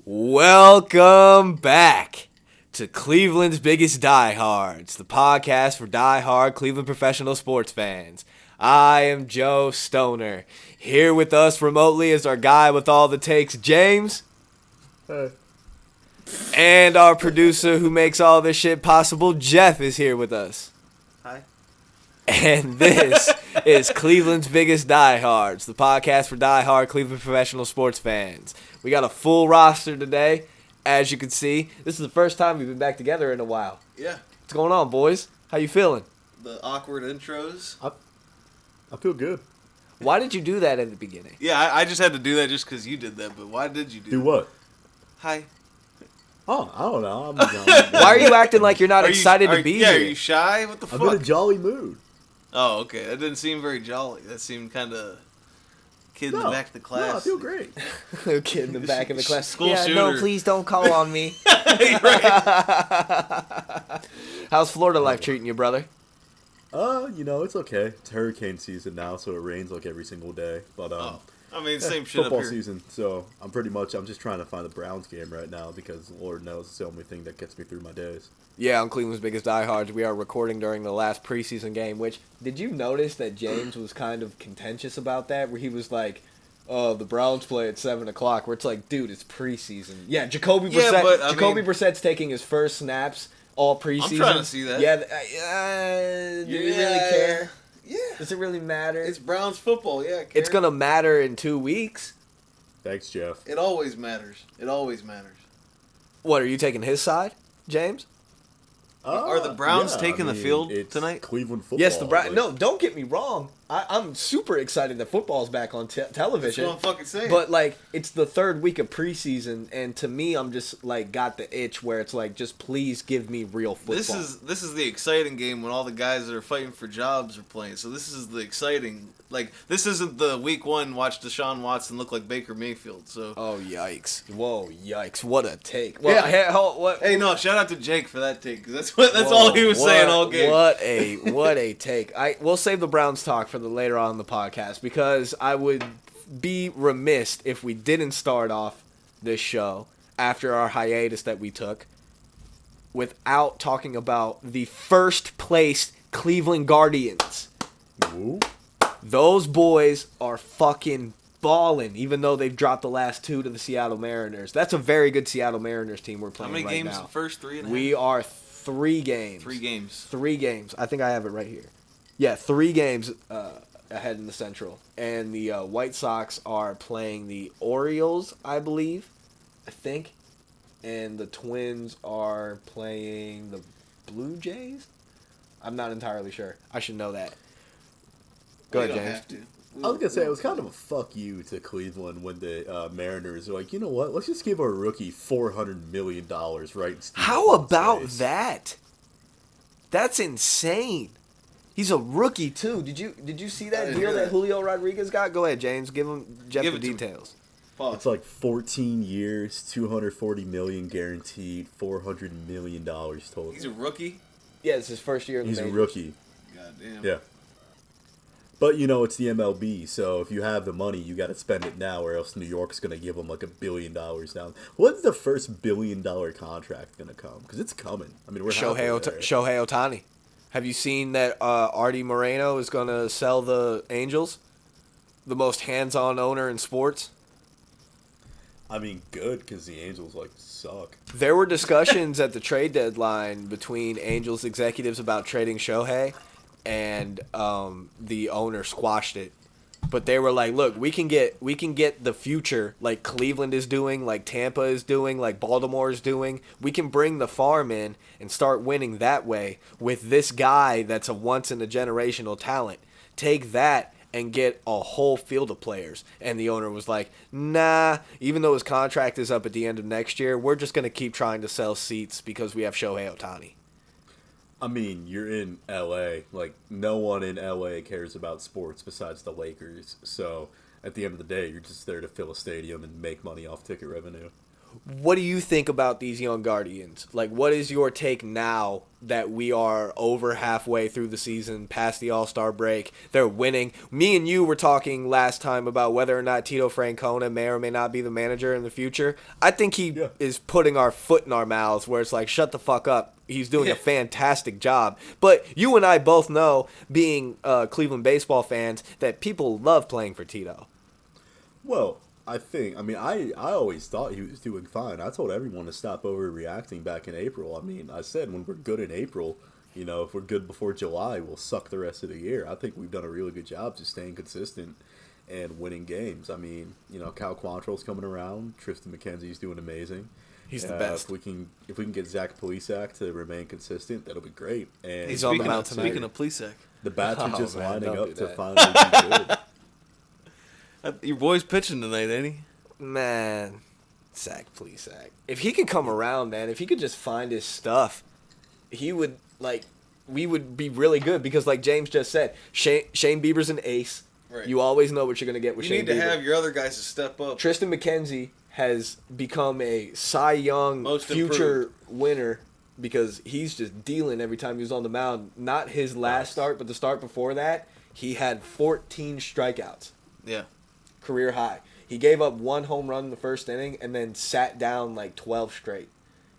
Welcome back to Cleveland's Biggest Diehards, the podcast for diehard Cleveland professional sports fans. I am Joe Stoner. Here with us remotely is our guy with all the takes, James. Hey. And our producer who makes all this shit possible, Jeff, is here with us. Hi. And this is Cleveland's Biggest Diehards, the podcast for diehard Cleveland professional sports fans. We got a full roster today, as you can see. This is the first time we've been back together in a while. Yeah. What's going on, boys? How you feeling? The awkward intros. I feel good. Why did you do that at the beginning? Yeah, I just had to do that just because you did that, but why did you do Do that? what? Hi. Oh, I don't know. Why are you acting like you're not excited to be Yeah, here? are you shy? What the I'm fuck? in a jolly mood. Oh, okay. That didn't seem very jolly. That seemed kind of kid in the back of the class. No, I feel great. Kid in the back of the class. School yeah, shooter. no, please don't call on me. How's Florida life treating you, brother? It's okay. It's hurricane season now, so it rains like every single day. But I mean, same shit up football here. season, so I'm just trying to find the Browns game right now because Lord knows it's the only thing that gets me through my days. Yeah, on Cleveland's Biggest Diehards, we are recording during the last preseason game, which, did you notice that James was kind of contentious about that, where he was like, oh, the Browns play at 7 o'clock, where it's like, dude, it's preseason. Yeah, Jacoby Brissett's taking his first snaps all preseason. I'm trying to see that. Yeah, do we really care? Yeah. Does it really matter? It's Browns football, yeah. It's going to matter in 2 weeks. Thanks, Jeff. It always matters. It always matters. What, are you taking his side, James? Are the Browns taking the field it's tonight? Cleveland football. Yes, the Browns. No, don't get me wrong. I'm super excited that football's back on television. That's what I'm fucking saying. But, like, it's the third week of preseason, and to me, I'm just, like, got the itch where it's like, just please give me real football. This is the exciting game when all the guys that are fighting for jobs are playing. So this is the exciting. Like, this isn't the week one watch Deshaun Watson look like Baker Mayfield. So. Oh, yikes. Whoa, yikes. What a take. Well, yeah. Hey, no, shout out to Jake for that take, because that's all he was saying all game. What a take. We'll save the Browns talk for the later on in the podcast, because I would be remiss if we didn't start off this show after our hiatus that we took without talking about the first place Cleveland Guardians. Ooh. Those boys are fucking balling, even though they've dropped the last 2 to the Seattle Mariners. That's a very good Seattle Mariners team we're playing right now. How many games? The first 3 and a half? We are 3 games. 3 games. 3 games. I think I have it right here. Yeah, 3 games ahead in the Central. And the White Sox are playing the Orioles, I believe. I think. And the Twins are playing the Blue Jays? I'm not entirely sure. I should know that. Go ahead, James. Have to. I was going to say, it was kind of a fuck you to Cleveland when the Mariners were like, you know what, let's just give our rookie $400 million right in Steve How Ball's about face. that? That's insane. He's a rookie, too. Did you see that deal that Julio Rodriguez got? Go ahead, James. Give Jeff the details. It's like 14 years, $240 million guaranteed, $400 million total. He's a rookie? Yeah, it's his first year in the He's a majors. rookie. God damn. Yeah. But, it's the MLB, so if you have the money, you got to spend it now, or else New York's going to give them like $1 billion down. When's the first $1 billion contract going to come? Because it's coming. I mean, we're halfway there. Shohei Ohtani. Have you seen that Artie Moreno is going to sell the Angels? The most hands-on owner in sports? I mean, good, because the Angels, suck. There were discussions at the trade deadline between Angels executives about trading Shohei, and the owner squashed it. But they were like, look, we can get the future like Cleveland is doing, like Tampa is doing, like Baltimore is doing. We can bring the farm in and start winning that way with this guy that's a once-in-a-generational talent. Take that and get a whole field of players. And the owner was like, nah, even though his contract is up at the end of next year, we're just going to keep trying to sell seats because we have Shohei Ohtani. I mean, you're in L.A. No one in L.A. cares about sports besides the Lakers. So, at the end of the day, you're just there to fill a stadium and make money off ticket revenue. What do you think about these young Guardians? Like, what is your take now that we are over halfway through the season, past the All-Star break? They're winning. Me and you were talking last time about whether or not Tito Francona may or may not be the manager in the future. I think he is putting our foot in our mouths where it's like, shut the fuck up. He's doing a fantastic job. But you and I both know, being Cleveland baseball fans, that people love playing for Tito. Well, I always thought he was doing fine. I told everyone to stop overreacting back in April. I mean, I said when we're good in April, if we're good before July, we'll suck the rest of the year. I think we've done a really good job just staying consistent and winning games. I mean, Cal Quantrill's coming around. Tristan McKenzie's doing amazing. He's the best. If we can get Zach Plesac to remain consistent, that'll be great. And he's on the mound tonight. Speaking of Plesac, the bats are just lining up to finally be good. Your boy's pitching tonight, ain't he? Man, Zach Plesac. If he could come around, man, if he could just find his stuff, we would be really good because, like James just said, Shane Bieber's an ace. Right. You always know what you're going to get with Shane Bieber. You need to have your other guys to step up. Tristan McKenzie has become a Cy Young future winner because he's just dealing every time he was on the mound. Not his last start, but the start before that, he had 14 strikeouts. Yeah. Career high. He gave up 1 home run in the first inning and then sat down like 12 straight.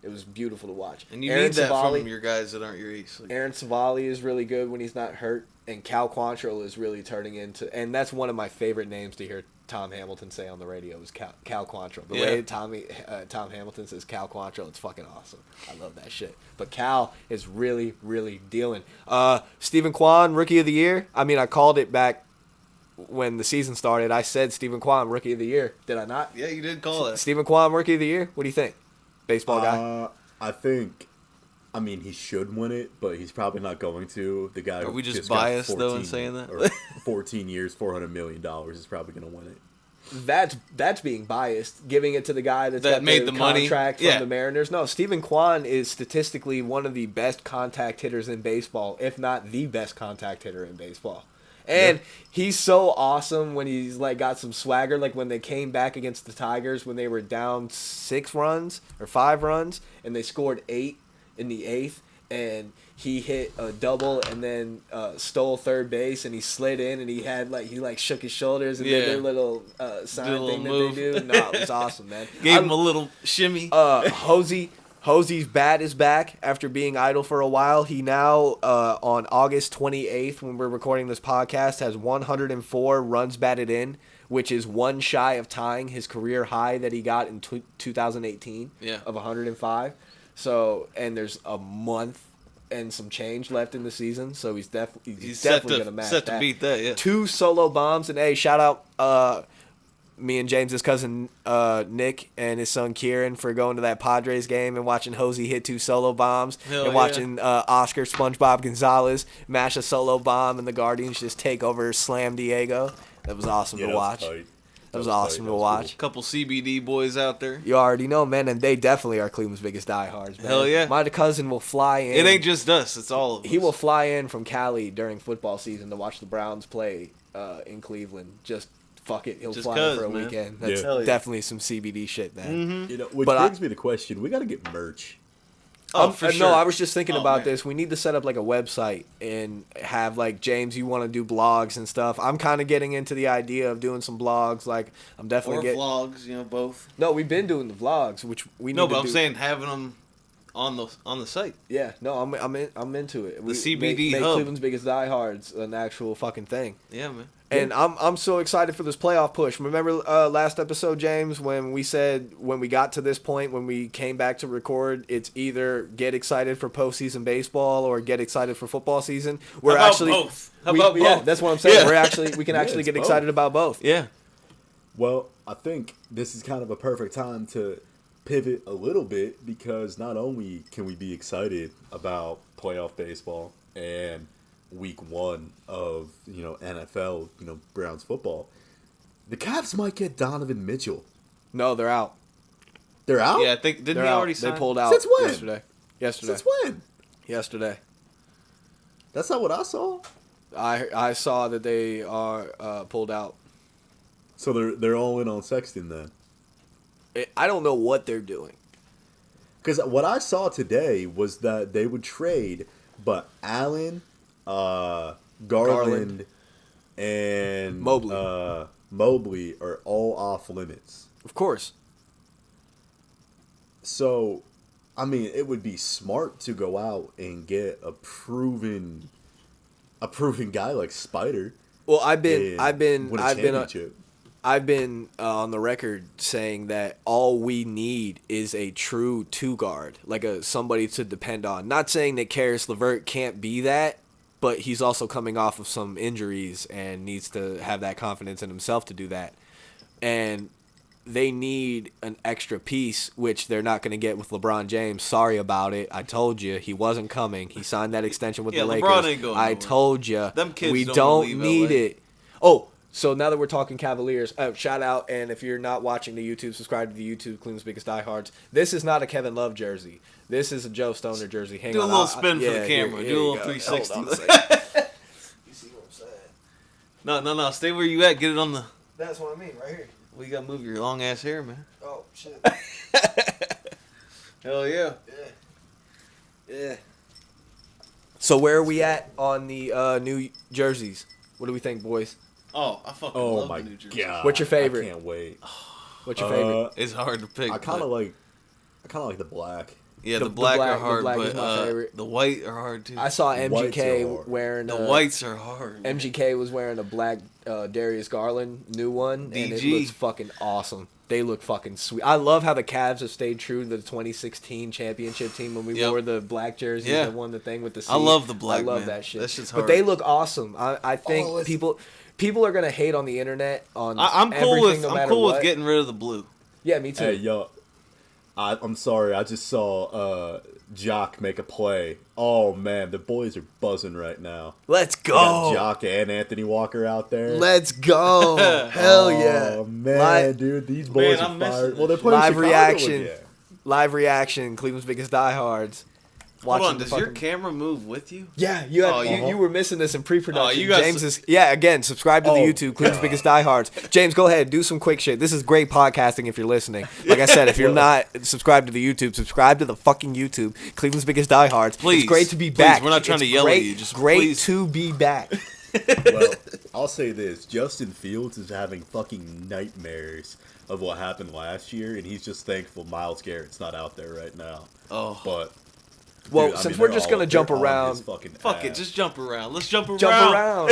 It was beautiful to watch. And you need that from your guys that aren't your ace. Aaron Savali is really good when he's not hurt, and Cal Quantrill is really turning into, and that's one of my favorite names to hear Tom Hamilton say on the radio is Cal Quantrill. The way Tom Hamilton says Cal Quantrill, it's fucking awesome. I love that shit. But Cal is really, really dealing. Stephen Kwan, Rookie of the Year. I mean, I called it back when the season started. I said Stephen Kwan, Rookie of the Year. Did I not? Yeah, you did call it. Stephen Kwan, Rookie of the Year. What do you think? Baseball guy? I think, he should win it, but he's probably not going to. The guy Are we just biased, though, in saying that? Or 14 years, $400 million is probably going to win it. That's being biased, giving it to the guy that made the contract money from the Mariners. No, Stephen Kwan is statistically one of the best contact hitters in baseball, if not the best contact hitter in baseball. And he's so awesome when he's like got some swagger. Like when they came back against the Tigers when they were down 6 runs or 5 runs, and they scored 8 in the 8th, and he hit a double and then stole third base, and he slid in, and he shook his shoulders and did their little sign thing that they do. No, it was awesome, man. Gave him a little shimmy. Hosey's bat is back after being idle for a while. He now, on August 28th, when we're recording this podcast, has 104 runs batted in, which is 1 shy of tying his career high that he got in 2018 of 105. So, and there's a month and some change left in the season, so he's definitely going to match that. Set to beat that, yeah. 2 solo bombs, and hey, shout out me and James's cousin Nick and his son Kieran for going to that Padres game and watching Hosey hit 2 solo bombs watching Oscar SpongeBob Gonzalez mash a solo bomb and the Guardians just take over Slam Diego. That was awesome to watch. That was awesome to watch. Couple CBD boys out there. You already know, man, and they definitely are Cleveland's biggest diehards, man. Hell yeah. My cousin will fly in. It ain't just us, it's all of us. He will fly in from Cali during football season to watch the Browns play in Cleveland. Just fuck it, he'll fly in for a weekend. That's definitely some CBD shit, man. Mm-hmm. Which brings me to the question: we got to get merch. For sure. No, I was just thinking about this. We need to set up like a website and have like James. You want to do blogs and stuff. I'm kind of getting into the idea of doing some blogs. Like I'm definitely vlogs. Both. No, we've been doing the vlogs, which we need. No, but I'm saying having them on the site. Yeah, no, I'm into it. The CBD make hub. Cleveland's biggest diehards an actual fucking thing. Yeah, man. And I'm so excited for this playoff push. Remember last episode, James, when we said when we got to this point, when we came back to record, it's either get excited for postseason baseball or get excited for football season. We're How about actually both? How about both? Yeah, that's what I'm saying. Yeah. We can actually get both. excited about both. Yeah. Well, I think this is kind of a perfect time to pivot a little bit because not only can we be excited about playoff baseball and week 1 of NFL Browns football, the Caps might get Donovan Mitchell. No, they're out. They're out? Yeah, I think didn't he already sign? They pulled out. Since when? Yesterday. Since when? Yesterday. That's not what I saw. I saw that they are pulled out. So they're all in on Sexton then. I don't know what they're doing. Because what I saw today was that they would trade, but Allen, Garland, and Mobley are all off limits. Of course. So, I mean, it would be smart to go out and get a proven guy like Spider. Well, I've been on the record saying that all we need is a true two guard, like somebody to depend on. Not saying that Karis LeVert can't be that, but he's also coming off of some injuries and needs to have that confidence in himself to do that. And they need an extra piece, which they're not going to get with LeBron James. Sorry about it. I told you he wasn't coming. He signed that extension with the Lakers. LeBron ain't going nowhere. Told you. Them kids we don't need LA. it. Oh, so now that we're talking Cavaliers, shout out, and if you're not watching the YouTube, subscribe to the YouTube, Cleveland's Biggest Diehards. This is not a Kevin Love jersey. This is a Joe Stoner jersey. Hang Do on. a little spin for the camera. Do a little 360. Hold on a second. You see what I'm saying? No. Stay where you at. Get it on the... That's what I mean, right here. We got to move your long ass hair, man. Oh, shit. Hell yeah. Yeah. So where are we at on the new jerseys? What do we think, boys? Oh, I fucking Oh love my the New Jersey. god! What's your favorite? I can't wait. What's your favorite? It's hard to pick. I kind but- of like the black. Yeah, the the black black- are the hard, black is but my favorite. the white are hard too. I saw Whites are MGK hard. wearing The whites are hard. man. MGK was wearing a black Darius Garland new one, and it DG. looks fucking awesome. They look fucking sweet. I love how the Cavs have stayed true to the 2016 championship team when we Yep. wore the black jerseys Yeah. that won the thing with the C. I love the black, I love man. that shit. That shit's But hard. they look awesome. I think Oh, it's- people are gonna hate on the internet on I'm cool everything, with no I'm matter cool what. with getting rid of the blue. Yeah, me too. Hey, yo, I'm sorry. I just saw Jock make a play. Oh man, the boys are buzzing right now. Let's We got go. Jock and Anthony Walker out there. Let's go. Hell Oh yeah. man, dude, these boys Man, are I'm missing fired. it. Well, they're playing Live Chicago reaction. again. Live reaction. Cleveland's Biggest Diehards. Hold Watching on, the does your fucking- camera move with you? Yeah, you had, Oh, you were missing this in pre-production. Oh, you got James s- is again. Subscribe to the Oh, YouTube, Cleveland's Biggest Diehards. James, go ahead, do some quick shit. This is great podcasting if you're listening. Like I said, if you're not subscribed to the YouTube, subscribe to the fucking YouTube, Cleveland's Biggest Diehards. Please, It's great to be please, back. we're not trying It's to yell at great- you, just great please. to be back. Well, I'll say this: Justin Fields is having fucking nightmares of what happened last year, and he's just thankful Myles Garrett's not out there right now. Oh, But Well, dude, I since mean, we're they're just all- gonna jump they're on around, his fucking fuck it, ass. just jump around. Let's jump around. jump around.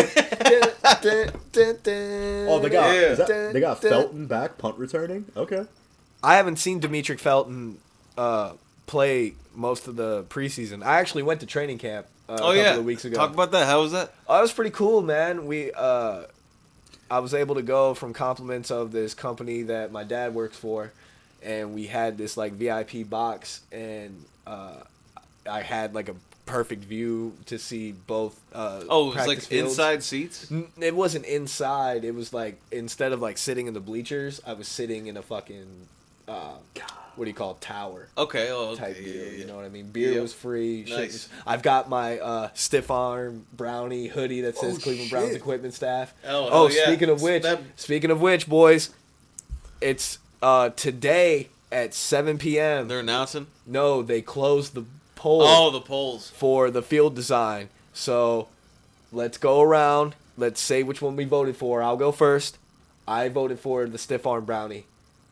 Oh, they got Yeah. they got Felton back punt returning. Okay. I haven't seen Demetric Felton play most of the preseason. I actually went to training camp a Oh couple yeah, of weeks ago. talk about that. How was that? Oh, that was pretty cool, man. I was able to go from compliments of this company that my dad works for, and we had this like VIP box, and I had like a perfect view to see both. Oh, it was practice like fields. inside seats. It wasn't inside. It was like instead of like sitting in the bleachers, I was sitting in a fucking what do you call it, tower. Okay, oh, Type okay, deal, yeah, yeah. you know what I mean? Beer Yeah. was free. Shit Nice. was- I've got my stiff arm brownie hoodie that says Oh, Cleveland shit. Browns equipment staff. Oh, yeah. Speaking of which, boys, it's today at 7 p.m. They're announcing. No, they closed the poll Oh, the polls. for the field design. So let's go around. Let's say which one we voted for. I'll go first. I voted for the stiff arm brownie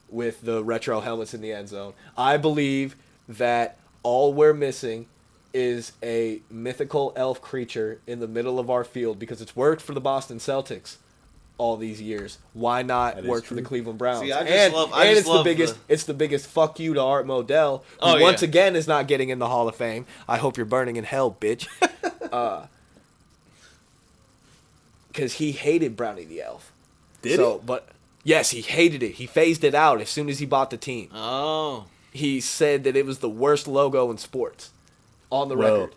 with the retro helmets in the end zone. I believe that all we're missing is a mythical elf creature in the middle of our field because it's worked for the Boston Celtics all these years. Why not That is work for the true. Cleveland Browns? See, I just and love- it's the biggest. It's the biggest fuck you to Art Modell, who Oh, once yeah. again is not getting in the Hall of Fame. I hope you're burning in hell, bitch. Because he hated Brownie the Elf. Did he? But yes, he hated it. He phased it out as soon as he bought the team. Oh, He said that it was the worst logo in sports, on the Well, record.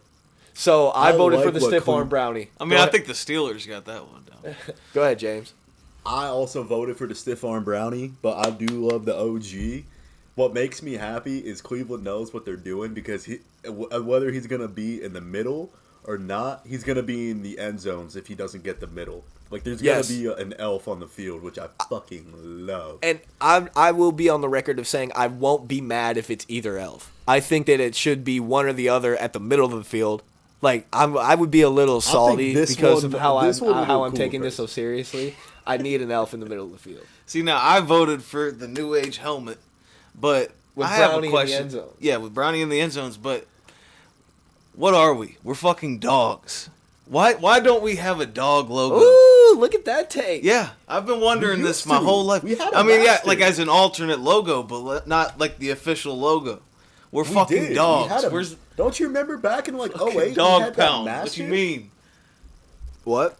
So I I voted for like the what stiff arm Cle- brownie. I mean, Go I ahead. think the Steelers got that one down. Go ahead, James. I also voted for the stiff arm brownie, but I do love the OG. What makes me happy is Cleveland knows what they're doing because whether he's gonna be in the middle or not, he's gonna be in the end zones if he doesn't get the middle. Like, there's Yes. gotta be an elf on the field, which I fucking love. And I will be on the record of saying I won't be mad if it's either elf. I think that it should be one or the other at the middle of the field. Like I would be a little salty this because one- of how this one would how be I'm cool, taking this Chris. so seriously. I need an elf in the middle of the field. See, now I voted for the New Age helmet, but With I have Brownie a in the question. end zones. Yeah, with Brownie in the end zones, but what are we? We're fucking dogs. Why don't we have a dog logo? Ooh, look at that take. Yeah, I've been wondering We this used my to. whole life. We had a I mean, yeah, master. like as an alternate logo, but not like the official logo. We're We fucking did. dogs. We had a- Where's don't you remember back in like fucking 08 we dog had pound? that What Mastiff? you mean? What?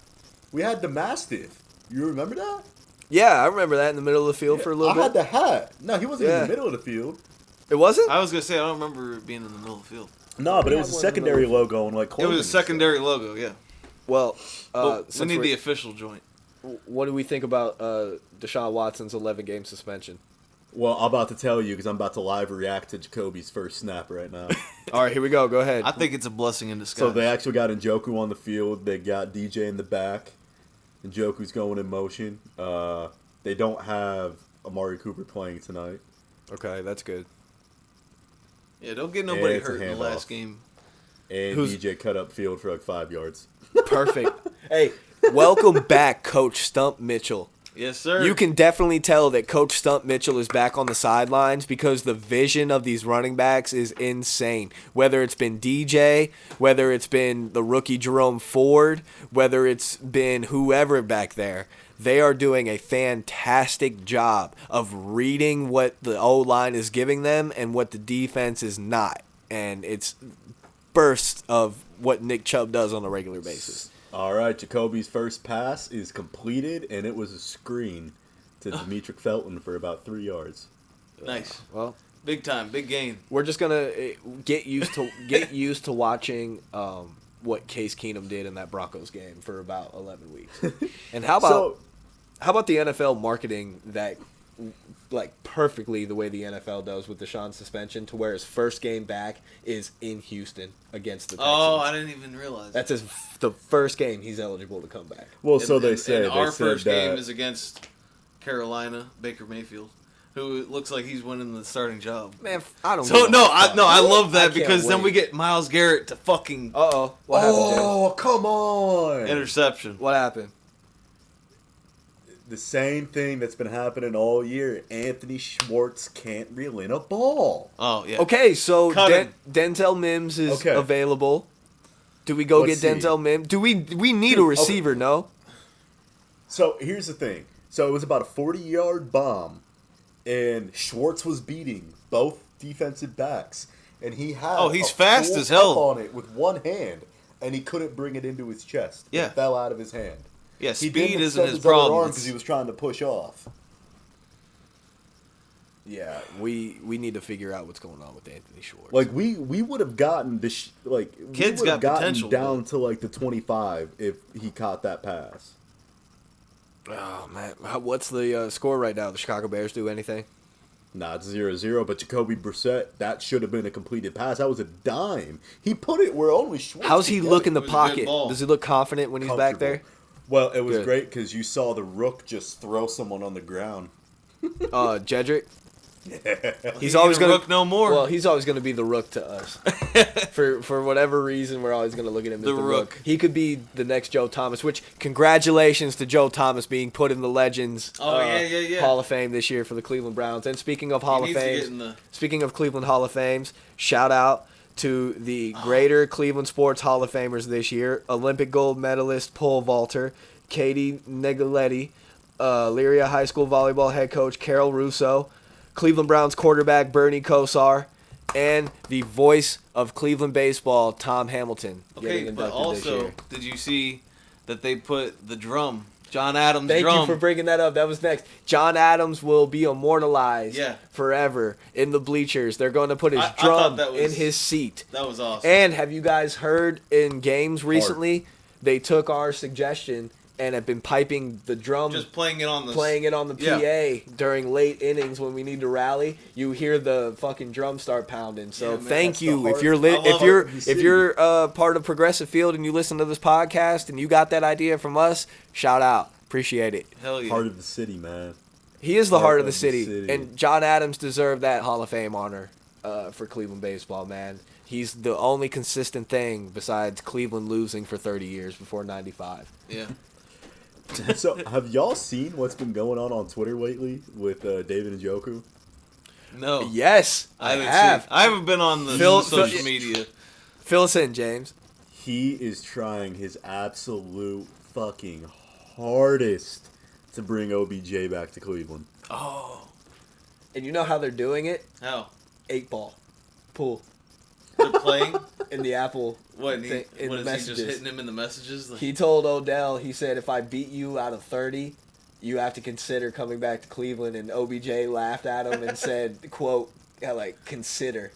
We had the Mastiff. You remember that? Yeah, I remember that in the middle of the field for a little I had bit. the hat. No, he wasn't in Yeah. the middle of the field. It wasn't? I was gonna say I don't remember it being in the middle of the field. No, but We it had was a one in the secondary middle. logo and like It clothing was a and stuff. secondary logo, yeah. Well, But we since need the we're- official joint. what do we think about Deshaun Watson's 11-game suspension? Well, I'm about to tell you because I'm about to live react to Jacoby's first snap right now. All right, here we go. Go ahead. I think it's a blessing in disguise. So they actually got Njoku on the field. They got DJ in the back. Njoku's going in motion. They don't have Amari Cooper playing tonight. Okay, that's good. Yeah, don't get nobody it's a hurt in the handoff. last game. And Who's- DJ cut up field for like 5 yards. Perfect. Hey, welcome back, Coach Stump Mitchell. Yes, sir. You can definitely tell that Coach Stump Mitchell is back on the sidelines because the vision of these running backs is insane. Whether it's been DJ, whether it's been the rookie Jerome Ford, whether it's been whoever back there, they are doing a fantastic job of reading what the O-line is giving them and what the defense is not. And it's bursts of what Nick Chubb does on a regular basis. All right, Jacoby's first pass is completed, and it was a screen to Demetric Felton for about 3 yards. Nice. Well, Big time. Big gain. we're just gonna get used to watching what Case Keenum did in that Broncos game for about 11 weeks. And how about the NFL marketing that like perfectly the way the NFL does with Deshaun's suspension to where his first game back is in Houston against the Texans. Oh, I didn't even realize. That's the first game he's eligible to come back. Well, so And- they and- say. And they our said first game that- is against Carolina, Baker Mayfield, who looks like he's winning the starting job. Man, I don't So give a fuck. I love I that can't because then wait. we get Myles Garrett to fucking Uh-oh. What happened, James? Oh, come on! interception. What happened? The same thing that's been happening all year. Anthony Schwartz can't reel in a ball. Oh yeah. Okay, so Cut him. Denzel Mims is Okay. available. Do we go Let's get see. Denzel Mims? Do we need Dude, a okay. receiver? No. So here's the thing. So it was about a 40-yard bomb, and Schwartz was beating both defensive backs, and he had Oh, he's a fast full as hell. up on it with one hand, and he couldn't bring it into his chest. Yeah. It fell out of his hand. Yeah, He speed didn't isn't extend his his other problem. arm It's- because he was trying to push off. Yeah, we need to figure out what's going on with Anthony Schwartz. Like we would have gotten this like Kid's we would have got gotten potential, down to like the 25 if he caught that pass. Oh man, what's the score right now? The Chicago Bears do anything? Nah, it's 0-0, but Jacoby Brissett, that should have been a completed pass. That was a dime. He put it where only Schwartz How's he could get look it. in the It was a good pocket? ball. Does he look confident when he's back there? Comfortable. Well, it was Good. great because you saw the rook just throw someone on the ground. Jedrick. He's He always ain't a gonna rook no more. Well, he's always gonna be the rook to us. for whatever reason, we're always gonna look at him as The the rook. rook. He could be the next Joe Thomas. Which congratulations to Joe Thomas being put in the Legends yeah. Hall of Fame this year for the Cleveland Browns. And speaking of Hall of needs to get Fames, in the- speaking of Cleveland Hall of Fames, shout out to the greater Cleveland Sports Hall of Famers this year: Olympic gold medalist pole vaulter Katie Negaletti, Lyria High School volleyball head coach Carol Russo, Cleveland Browns quarterback Bernie Kosar, and the voice of Cleveland baseball Tom Hamilton. Okay, getting but inducted this also, year. did you see that they put the drum, John Adams Thank drum? you for bringing that up. That was next. John Adams will be immortalized Yeah. forever in the bleachers. They're going to put his I thought drum that was- in his seat. That was awesome. And have you guys heard in games recently, they took our suggestion and have been piping the drum, Just playing it on the PA during late innings when we need to rally. You hear the fucking drum start pounding. So man, thank you that's if the you're heart if you're part of Progressive Field and you listen to this podcast and you got that idea from us, shout out, appreciate it. Hell yeah. Heart of the city, man. He is the heart of the City. city, and John Adams deserved that Hall of Fame honor for Cleveland baseball, man. He's the only consistent thing besides Cleveland losing for 30 years before 95. Yeah. So, have y'all seen what's been going on Twitter lately with David Njoku? No. Yes, I have. I haven't been on the social media. Fill us in, James. He is trying his absolute fucking hardest to bring OBJ back to Cleveland. Oh. And you know how they're doing it? How? 8-ball. Pool. They're playing? In the Apple. What, thing, in what the is he just messages. hitting him in the messages? Like, He told Odell, he said, if I beat you out of 30, you have to consider coming back to Cleveland. And OBJ laughed at him and said, quote, yeah, like, consider.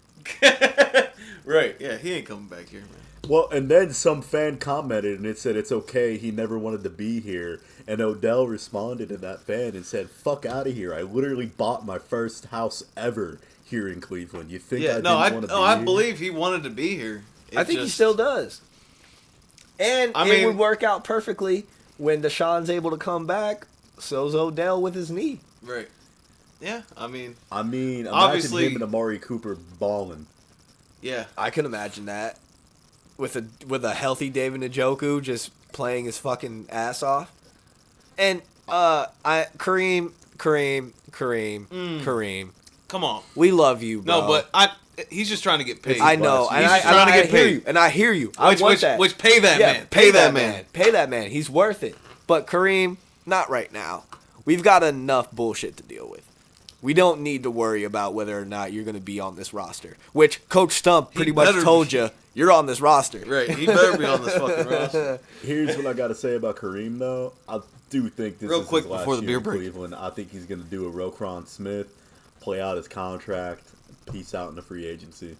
right, yeah, he ain't coming back here, man. Well, and then some fan commented and it said it's okay, he never wanted to be here. And Odell responded to that fan and said, fuck out of here. I literally bought my first house ever here in Cleveland. You think I didn't want to be here? I believe he wanted to be here. I think he still does. And it would work out perfectly when Deshaun's able to come back. So's Odell with his knee. Right. Yeah, I mean, imagine obviously, him and Amari Cooper balling. Yeah. I can imagine that. With a healthy David Njoku just playing his fucking ass off. And Kareem. Come on. We love you, bro. No, but he's just trying to get paid. I know. He's just trying to get paid. And I hear you. I want that. Which pay that man. Pay that man. Pay that man. He's worth it. But Kareem, not right now. We've got enough bullshit to deal with. We don't need to worry about whether or not you're going to be on this roster. Which Coach Stump pretty much told you, you're on this roster. Right. He better be on this fucking roster. Here's what I got to say about Kareem, though. I do think this is his last year in Cleveland. I think he's going to do a Roquan Smith, play out his contract, peace out in the free agency.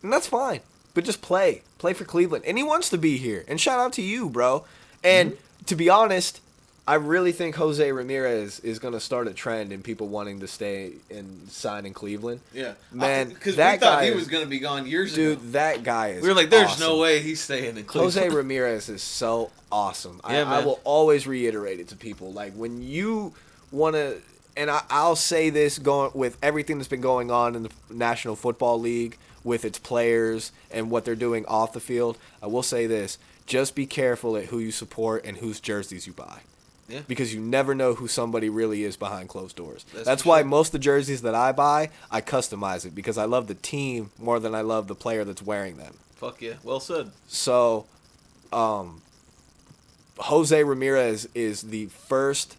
And that's fine. But just play. Play for Cleveland. And he wants to be here. And shout out to you, bro. And to be honest, I really think Jose Ramirez is going to start a trend in people wanting to stay and sign in Cleveland. Yeah. Man, because that we thought guy he was going to be gone years ago. Dude, that guy is We were like, there's awesome. no way he's staying in Cleveland. Jose Ramirez is so awesome. Yeah, I will always reiterate it to people. Like, when you want to, and I'll say this going with everything that's been going on in the National Football League with its players and what they're doing off the field, I will say this. Just be careful at who you support and whose jerseys you buy. Yeah. Because you never know who somebody really is behind closed doors. That's why most of the jerseys that I buy, I customize it because I love the team more than I love the player that's wearing them. Fuck yeah. Well said. So, Jose Ramirez is the first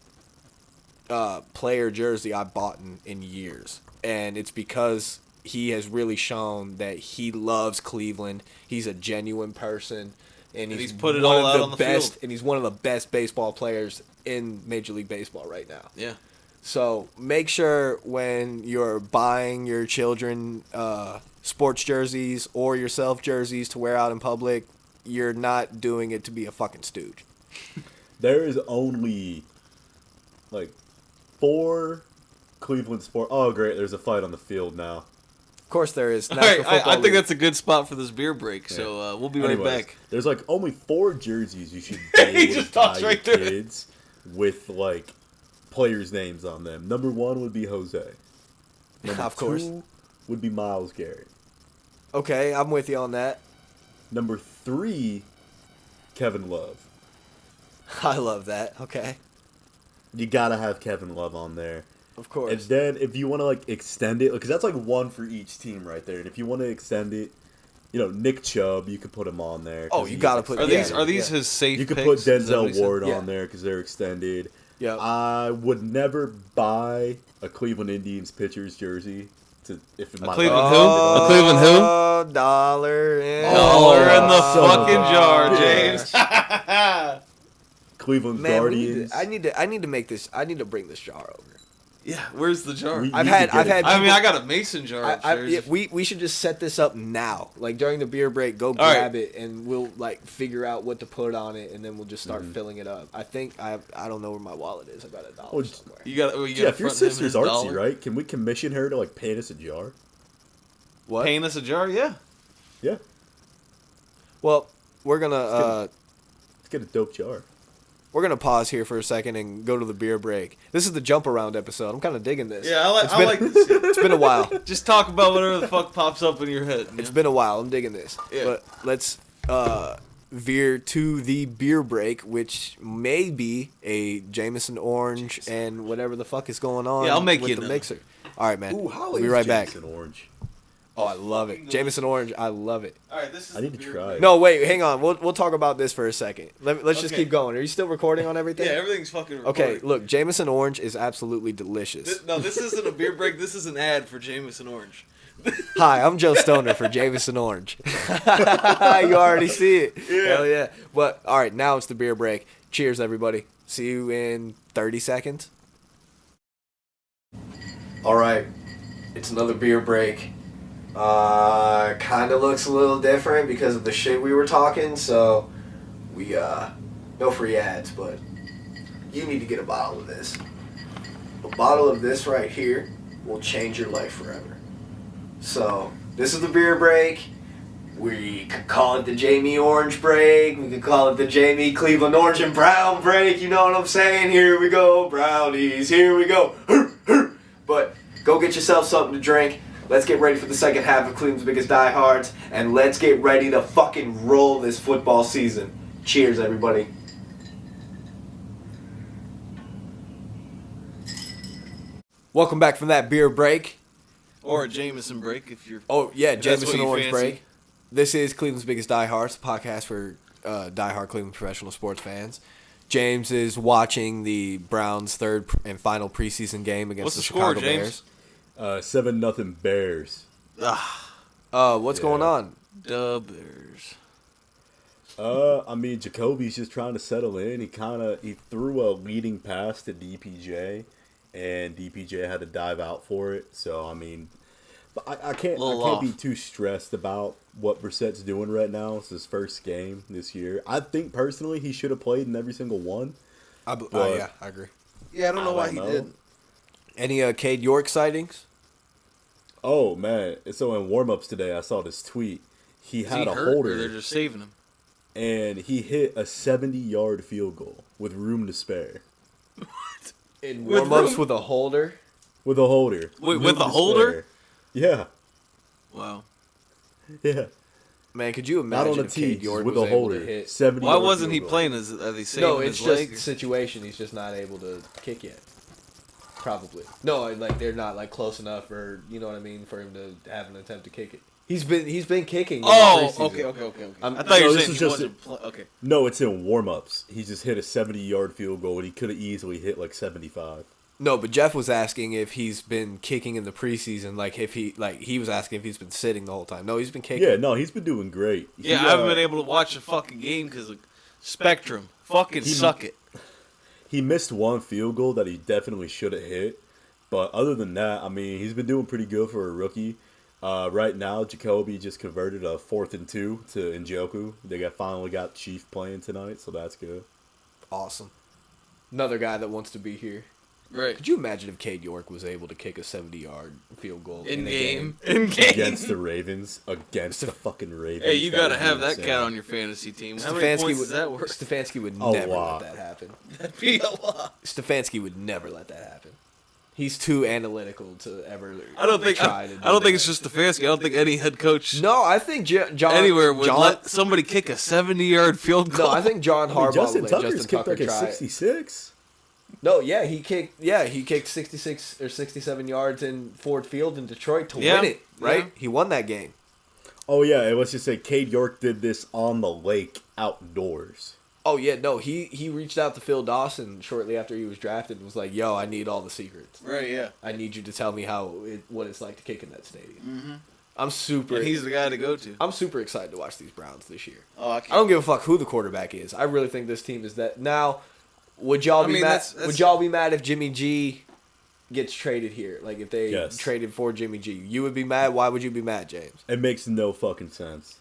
player jersey I've bought in years. And it's because he has really shown that he loves Cleveland. He's a genuine person. And he's put it all out on the field. And he's one of the best baseball players in Major League Baseball right now. Yeah. So make sure when you're buying your children sports jerseys or yourself jerseys to wear out in public, you're not doing it to be a fucking stooge. There is only like 4 Cleveland sports. Oh, great! There's a fight on the field now. Of course there is. All right, I think that's a good spot for this beer break. Yeah. So we'll be right back. There's like only 4 jerseys you should be able to buy your kids with like players' names on them. Number 1 would be Jose. Number of course. 2 would be Myles Garrett. Okay, I'm with you on that. Number 3, Kevin Love. I love that. Okay. You gotta have Kevin Love on there. Of course. And then if you want to like extend it, because that's like 1 for each team right there. And if you want to extend it, you know, Nick Chubb, you could put him on there. Oh, you gotta put. Are these his safe? You could picks? put Denzel Ward on there because they're extended. Yeah. I would never buy a Cleveland Indians pitcher's jersey. A Cleveland who? A Cleveland who? Dollar in the fucking jar, James. Cleveland Guardians. I need to make this. I need to bring this jar over. Yeah, where's the jar? We I've need had to get it. I mean, people- I got a mason jar upstairs. we should just set this up now. Like during the beer break, go right. grab it, and we'll like figure out what to put on it, and then we'll just start filling it up. I think I don't know where my wallet is. I got $1 Oh, somewhere. You got you Jeff, your front him his sister's artsy, dollar? right? Can we commission her to like paint us a jar? What? Paint us a jar, yeah. Yeah, Well, we're gonna let's get a dope jar. we're gonna pause here for a second and go to the beer break. This is the jump around episode. I'm kind of digging this. Yeah, I It's been- like this. It's been a while. Just talk about whatever the fuck pops up in your head. It's been a while. I'm digging this. Yeah. But let's veer to the beer break, which may be a Jameson Orange and whatever the fuck is going on Yeah, I'll make with you the know. mixer. All right, man. Ooh, how we'll is be right back. Jameson Orange? Oh, I love it. Jameson Orange, I love it. All right, this is I need the to beer try break. it. No, wait, hang on. We'll talk about this for a second. Let's just Okay. keep going. Are you still recording on everything? Yeah, everything's fucking recorded. Okay, look, Jameson Orange is absolutely delicious. This isn't a beer break. This is an ad for Jameson Orange. Hi, I'm Joe Stoner for Jameson Orange. You already see it. Yeah. Hell yeah. But, all right, now it's the beer break. Cheers, everybody. See you in 30 seconds. All right, it's another beer break. Kind of looks a little different because of the shit we were talking, so we, no free ads, but you need to get a bottle of this. A bottle of this right here will change your life forever. So, this is the beer break. We could call it the Jamie Orange break. We could call it the Jamie Cleveland Orange and Brown break. You know what I'm saying? Here we go, brownies. Here we go. But go get yourself something to drink. Let's get ready for the second half of Cleveland's Biggest Diehards. And let's get ready to fucking roll this football season. Cheers, everybody. Welcome back from that beer break. Or a Jameson break if you're. Oh, yeah, if that's what Jameson you Orange fancy. break. This is Cleveland's Biggest Diehards, a podcast for diehard Cleveland professional sports fans. James is watching the Browns' third and final preseason game against What's the the score, Chicago James? Bears. 7-0 Bears. What's going Yeah. on? Dubbers. I mean, Jacoby's just trying to settle in. He threw a leading pass to DPJ, and DPJ had to dive out for it. So I mean, but I can't be too stressed about what Brissett's doing right now. It's his first game this year. I think personally he should have played in every single one. Yeah, I agree. Yeah, I don't know why he know. didn't. Any Cade York sightings? Oh man! So in warm-ups today, I saw this tweet. He Is had he a hurt, or holder, they're just saving him? and he hit a 70-yard field goal with room to spare. In With warm-ups room- with a holder? With a holder. Wait, Room with a to holder? spare. Yeah, Wow. yeah. Man, could you Not imagine on a if tee, Cade just York with was a able holder. to hit? 70. Why wasn't he playing? Are they saving No, it's his just leg? or- situation. He's just not able to kick yet. Probably. No, like they're not like close enough, or you know what I mean, for him to have an attempt to kick it. He's been kicking. in the Oh, preseason. okay. I'm- I thought you no, were this saying is he just wasn't okay. No, it's in warm-ups. He just hit a 70-yard field goal, and he could have easily hit like 75. No, but Jeff was asking if he's been kicking in the preseason. Like if he was asking if he's been sitting the whole time. No, he's been kicking. Yeah, no, he's been doing great. Yeah, I haven't been able to watch a fucking game because of Spectrum. Fucking suck it. He missed one field goal that he definitely should have hit. But other than that, I mean, he's been doing pretty good for a rookie. Right now, Jacoby just converted a 4th and 2 to Njoku. They finally got Chief playing tonight, so that's good. Awesome. Another guy that wants to be here. Right. Could you imagine if Cade York was able to kick a 70-yard field goal In a game. In game. Against the Ravens. Against the fucking Ravens. Hey, you That gotta would have be that insane. cat on your fantasy team. How many points is that worth? Stefanski would A never lot. let that happen. That'd be a lot. Stefanski would never let that happen. He's too analytical to ever. I don't think it's just Stefanski. I don't think any head coach No, I think John anywhere would John, let somebody kick a 70-yard field goal. No, I think John I mean, Harbaugh Justin would let Tucker's Justin kicked Tucker like a try it. 66. No, yeah, he kicked 66 or 67 yards in Ford Field in Detroit to Yeah, win it, right? yeah. He won that game. Oh, yeah, and let's just say Cade York did this on the lake outdoors. Oh, yeah, no, he reached out to Phil Dawson shortly after he was drafted and was like, yo, I need all the secrets. Right, yeah. I need you to tell me what it's like to kick in that stadium. Mm-hmm. I'm super And he's the guy to go to. I'm super excited to watch these Browns this year. Oh, I I can't. don't give a fuck who the quarterback is. I really think this team is that. Now, would y'all I be mean, mad? that's- Would y'all be mad if Jimmy G gets traded here, like if they Yes. traded for Jimmy G, you would be mad. Why would you be mad, James? It makes no fucking sense.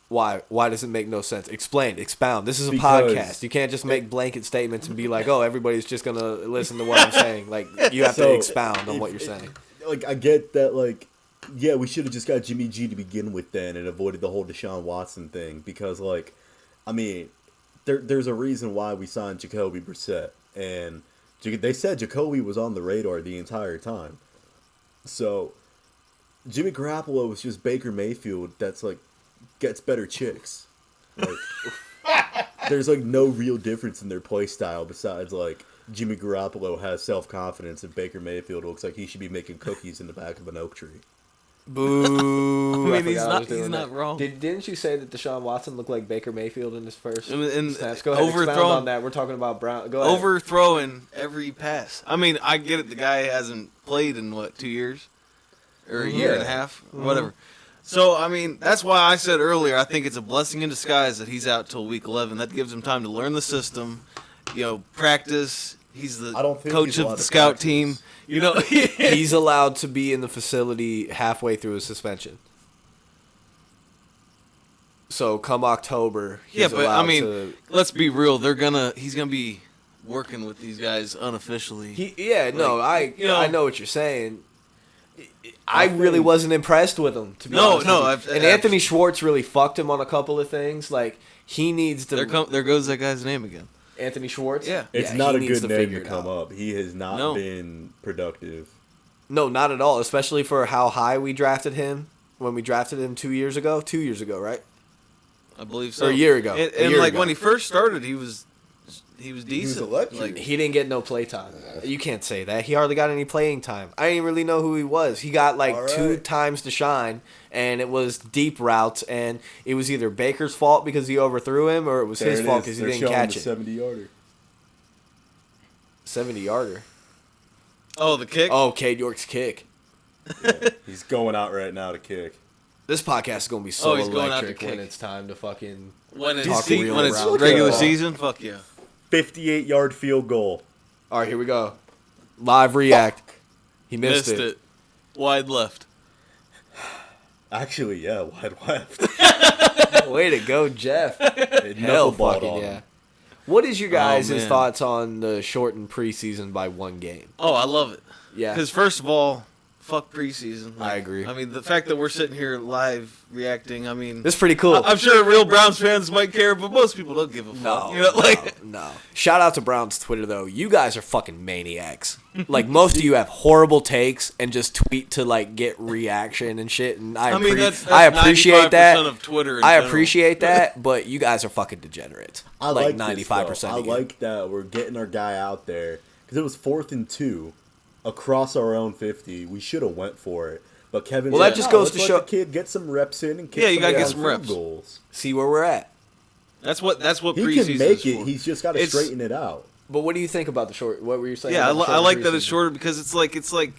Why? Why does it make no sense? Explain, expound. This is a Because podcast. You can't just make blanket statements and be like, "Oh, everybody's just gonna listen to what I'm saying." Like you have to So, expound on what you're saying. Like, I get that, like, yeah, we should have just got Jimmy G to begin with then and avoided the whole Deshaun Watson thing because, like, I mean, there's a reason why we signed Jacoby Brissett, and they said Jacoby was on the radar the entire time. So, Jimmy Garoppolo was just Baker Mayfield that's, like, gets better chicks. Like, there's, like, no real difference in their play style besides, like, Jimmy Garoppolo has self-confidence and Baker Mayfield looks like he should be making cookies in the back of an oak tree. Boo! I mean, forgot he's was doing not that. wrong. Didn't you say that Deshaun Watson looked like Baker Mayfield in his first And snaps? Go ahead, expound overthrown- on that. We're talking about Brown. Go ahead. Overthrowing every pass. I mean, I get it. The guy hasn't played in, 2 years? Or a year and a half? Or whatever. So, I mean, that's why I said earlier, I think it's a blessing in disguise that he's out till week 11. That gives him time to learn the system, practice. He's the I don't think coach he's of allowed the to scout practice. team. He's allowed to be in the facility halfway through his suspension. So come October, he's Yeah, but I allowed mean, to, let's be real. He's gonna be working with these guys unofficially. I know what you're saying. I really wasn't impressed with him, to be honest. with you. And Anthony Schwartz really fucked him on a couple of things. Like he needs to. There goes that guy's name again. Anthony Schwartz. Yeah. It's Yeah, not he a needs good to name figure to it come out. up. He has not No. been productive. No, not at all. Especially for how high we drafted him when we drafted him 2 years ago. 2 years ago, right? I believe so. Or a year ago. And, A year ago. when he first started, he was decent. electric. Like, He didn't get no play time. You can't say that. He hardly got any playing time. I didn't really know who he was. He got like All 2 right. times to shine, and it was deep routes, and it was either Baker's fault because he overthrew him, or it was his fault because he didn't catch it. 70-yarder. 70-yarder. oh, the kick. Oh, Cade York's kick. He's going out right now to kick. This podcast is gonna be so he's going out to electric when kick. it's time to fucking. when it's, talk real when it's route. regular Look at season, fuck yeah. 58-yard field goal. All right, here we go. Live react. He missed, Missed it. Wide left. Actually, yeah, wide left. Way to go, Jeff. It Hell knuckleballed fucking on yeah. him. What is your guys' man. thoughts on the shortened preseason by 1 game? Oh, I love it. Yeah. Because first of all, fuck preseason. I agree. I mean, the fact that we're sitting here live reacting. I mean, This is pretty cool. I'm sure real Browns fans might care, but most people don't give a fuck. No. Shout out to Brown's Twitter, though. You guys are fucking maniacs. Like, most of you have horrible takes and just tweet to, like, get reaction and shit. And I appreciate that. 95% of Twitter in I general. appreciate that, but you guys are fucking degenerates. I like like 95% this, though. I of you. like that we're getting our guy out there. Because it was 4th and 2 across our own 50. We should have went for it. But Kevin Well, said, that just "No, goes let's to let show- the kid get some reps in and kick Yeah, you gotta get down some field reps. goals. See where we're at. That's what He preseason can make is it. for. He's just got to It's- straighten it out. But what do you think about the short? What were you saying? Yeah, I, about the I shortened like that it's preseason? shorter because it's like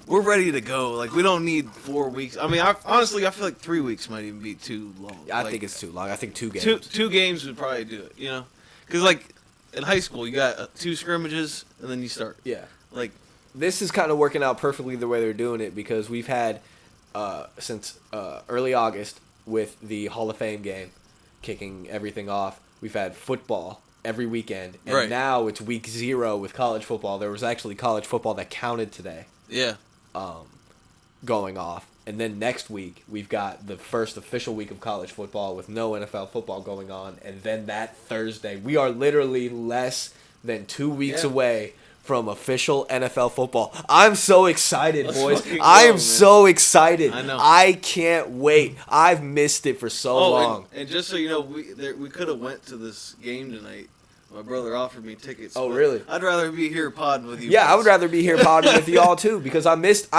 we're ready to go. Like we don't need 4 weeks. I mean, honestly, I feel like 3 weeks might even be too long. I Like, think it's too long. I think 2 games. two games would probably do it. Because like in high school, you got 2 scrimmages and then you start. Yeah. Like This is kind of working out perfectly the way they're doing it because we've had since early August with the Hall of Fame game kicking everything off. We've had football every weekend, and Right. now it's week 0 with college football. There was actually college football that counted today yeah, going off. And then next week, we've got the first official week of college football with no NFL football going on. And then that Thursday, we are literally less than 2 weeks Yeah. away from official NFL football. I'm so excited, Let's boys. fucking I go, am man. so excited. I know. I can't wait. I've missed it for so long. and just so you know, we could have went to this game tonight. My brother offered me tickets. Oh, but really? I'd rather be here podding with you. Yeah, I guys. would rather be here podding with y'all too because I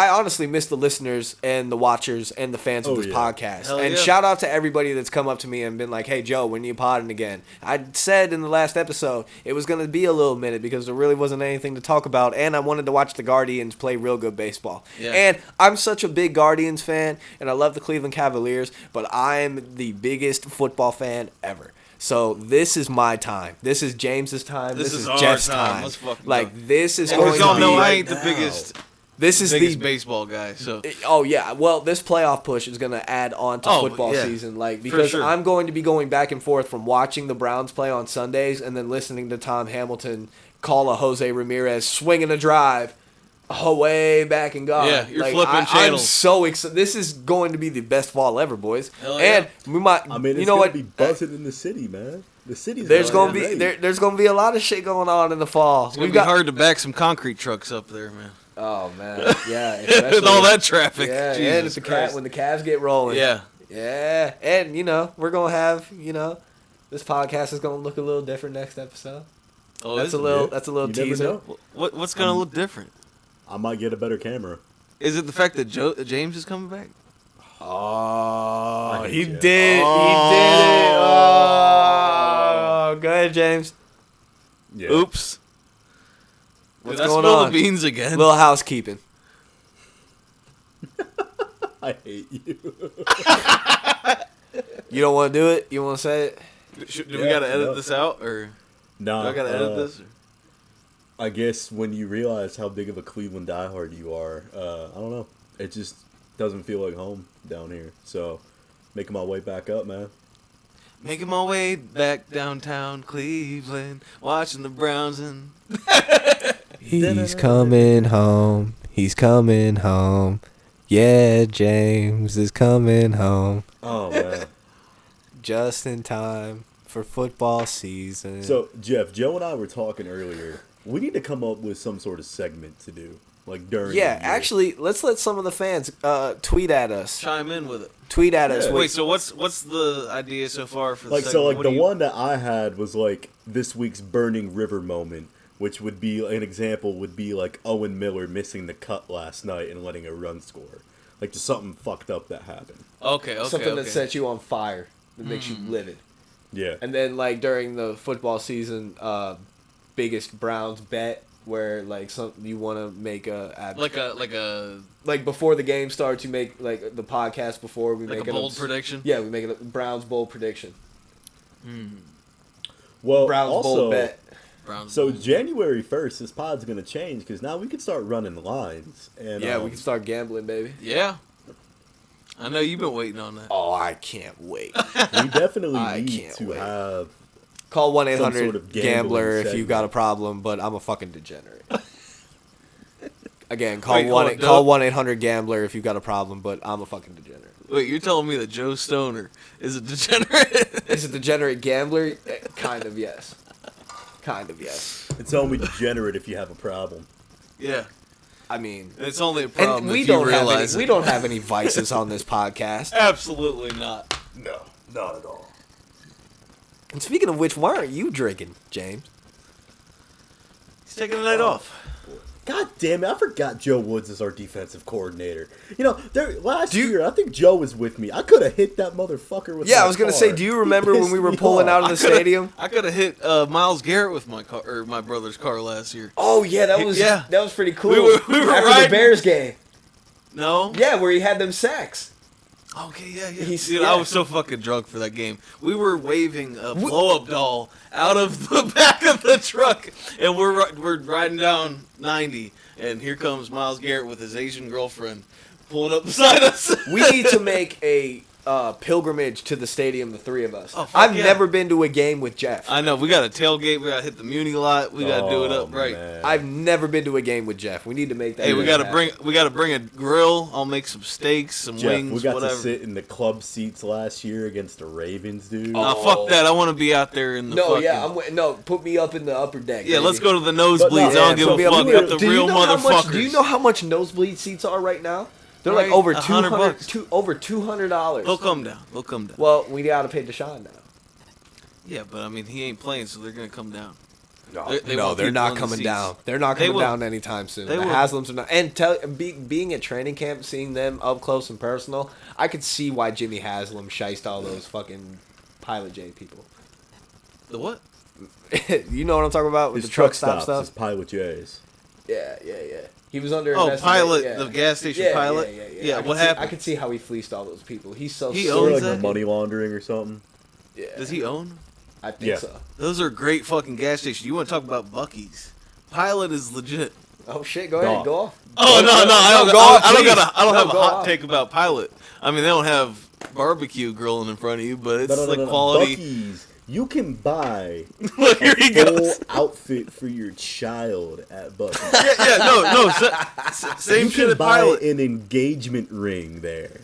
honestly miss the listeners and the watchers and the fans of Oh, this yeah. podcast. Hell And yeah. shout out to everybody that's come up to me and been like, "Hey Joe, when are you podding again?" I said in the last episode it was going to be a little minute because there really wasn't anything to talk about, and I wanted to watch the Guardians play real good baseball. Yeah. And I'm such a big Guardians fan, and I love the Cleveland Cavaliers, but I'm the biggest football fan ever. So this is my time. This is James's time. This is our Jeff's time. time. Let's fucking Like go. this is And going we all to know be. I ain't the now. biggest This is biggest the baseball guy. So Oh yeah, well this playoff push is gonna add on to football yeah. season, like because sure. I'm going to be going back and forth from watching the Browns play on Sundays and then listening to Tom Hamilton call a Jose Ramirez swinging a drive, way back and gone. Yeah, you're like, flipping I'm channels. so excited. This is going to be the best fall ever, boys. Hell and yeah. we might, I mean, it's you know gonna what? be buzzing in the city, man. The city's There's gonna already be ready. there's gonna be a lot of shit going on in the fall. it's gonna be hard to back some concrete trucks up there, man. Oh man, yeah, With especially- all that traffic. Yeah, Jesus and if the Christ. when the Cavs get rolling. Yeah. Yeah, and we're gonna have this podcast is gonna look a little different next episode. Oh, That's is a it? little Yeah. that's a little You never teaser. know. What's gonna look different? I might get a better camera. Is it the fact that James is coming back? Oh, I hate he you. did. He Oh. did it. Oh, go ahead, James. Yeah. Oops. What's Did I going spill on? the beans again? Little housekeeping. I hate you. You don't want to do it? You want to say it? Do we Yeah, gotta edit no. this out, or Nah, do I gotta edit this? Or? I guess when you realize how big of a Cleveland diehard you are, I don't know. It just doesn't feel like home down here. So, making my way back up, man. Making my way back downtown Cleveland, watching the Browns and He's coming home. He's coming home. Yeah, James is coming home. Oh man. Just in time for football season. So Jeff, Joe and I were talking earlier. We need to come up with some sort of segment to do, like during. yeah, the year. actually, let's let some of the fans tweet at us. chime in with it. Tweet at us. Yeah. Wait, so what's the idea so far for the Like so, segment? like What the do you- one that I had was like this week's burning river moment, which would be an example would be like Owen Miller missing the cut last night and letting a run score, like just something fucked up that happened. Okay, something okay. that sets you on fire, that makes you livid. Yeah. And then like during the football season, biggest Browns bet where like you want to make like a like before the game starts, you make like the podcast before we like make a bold prediction. Yeah, we make a Browns bold prediction. Well, Browns also, bold bet. Browns. so January 1st, this pod's gonna change because now we can start running lines. And Yeah, we can start gambling, baby. Yeah. I know you've been waiting on that. Oh, I can't wait. we definitely I need can't to wait. have. Call Some 1-800 sort of gambler gambling if you segment. got a problem, but I'm a fucking degenerate. Again, call Wait, hold on, call 1-800 gambler if you got a problem, but I'm a fucking degenerate. Wait, you're telling me that Joe Stoner is a degenerate? Is a degenerate gambler? Kind of yes. Kind of yes. It's only degenerate if you have a problem. Yeah. I mean, It's only a problem and we if you don't have realize any, it. we don't have any vices on this podcast. Absolutely not. No, not at all. And speaking of which, why aren't you drinking, James? He's taking the night off. God damn it! I forgot Joe Woods is our defensive coordinator. You know, last Do you- year I think Joe was with me. I could have hit that motherfucker with. Yeah, my I was gonna car. say, do you remember He when we pissed were me pulling off. out of the stadium? I could have hit Miles Garrett with my car or my brother's car last year. Oh yeah, that was Yeah. that was pretty cool. We were After the riding- Bears game. No. Yeah, where he had them sacks. Okay, yeah. He's- Dude, yeah. I was so fucking drunk for that game. We were waving a blow-up doll out of the back of the truck, and we're riding down 90, and here comes Miles Garrett with his Asian girlfriend pulling up beside us. We need to make a pilgrimage to the stadium, the three of us. Oh, fuck I've yeah. never been to a game with Jeff. I know, we got to tailgate, we got to hit the Muni lot, we got to do it up right. man. I've never been to a game with Jeff. We need to make that. Hey, we happen. got to bring a grill. I'll make some steaks, some Jeff, wings, we got whatever. to sit in the club seats last year against the Ravens, dude. Nah, fuck that. I want to be out there in the No, fucking... yeah, no. Put me up in the upper deck. Yeah, baby. let's go to the nosebleeds. But I no, don't give put a me up- fuck. we- Got the do you real know how motherfuckers. much? Do you know how much nosebleed seats are right now? They're Right, like over $100. over $200. They'll come down. They'll come down. Well, we gotta pay Deshaun now. Yeah, but I mean, he ain't playing, so they're gonna come down. No, They want they're people not in the coming seats. down. They're not They coming will. down anytime soon. They The will. Haslams are not. And being at training camp, seeing them up close and personal, I could see why Jimmy Haslam shiced all those fucking Pilot J people. The what? You know what I'm talking about with His the truck stops, stop his stuff? Pilot J's. Yeah. He was under. Oh, investigation, Pilot, yeah. the gas station Yeah, Pilot. Yeah, What I happened? could see how he fleeced all those people. He's so. He sick. Or owns like that? money laundering or something. Yeah. Does he own? I think so. Those are great fucking gas stations. You want to talk about Buc-ee's? Pilot is legit. I think Yeah. so. Those are great fucking gas stations. You want to talk about Buc-ee's? Pilot is legit. Oh shit! Go ahead, Dog. go off. Oh no, I don't have a go hot off. take about Pilot. I mean, they don't have barbecue grilling in front of you, but it's No. quality. Buc-ee's, you can buy Look, here he full goes. outfit for your child at Buc-ee's. No, same You shit can at buy Pilot. an engagement ring there.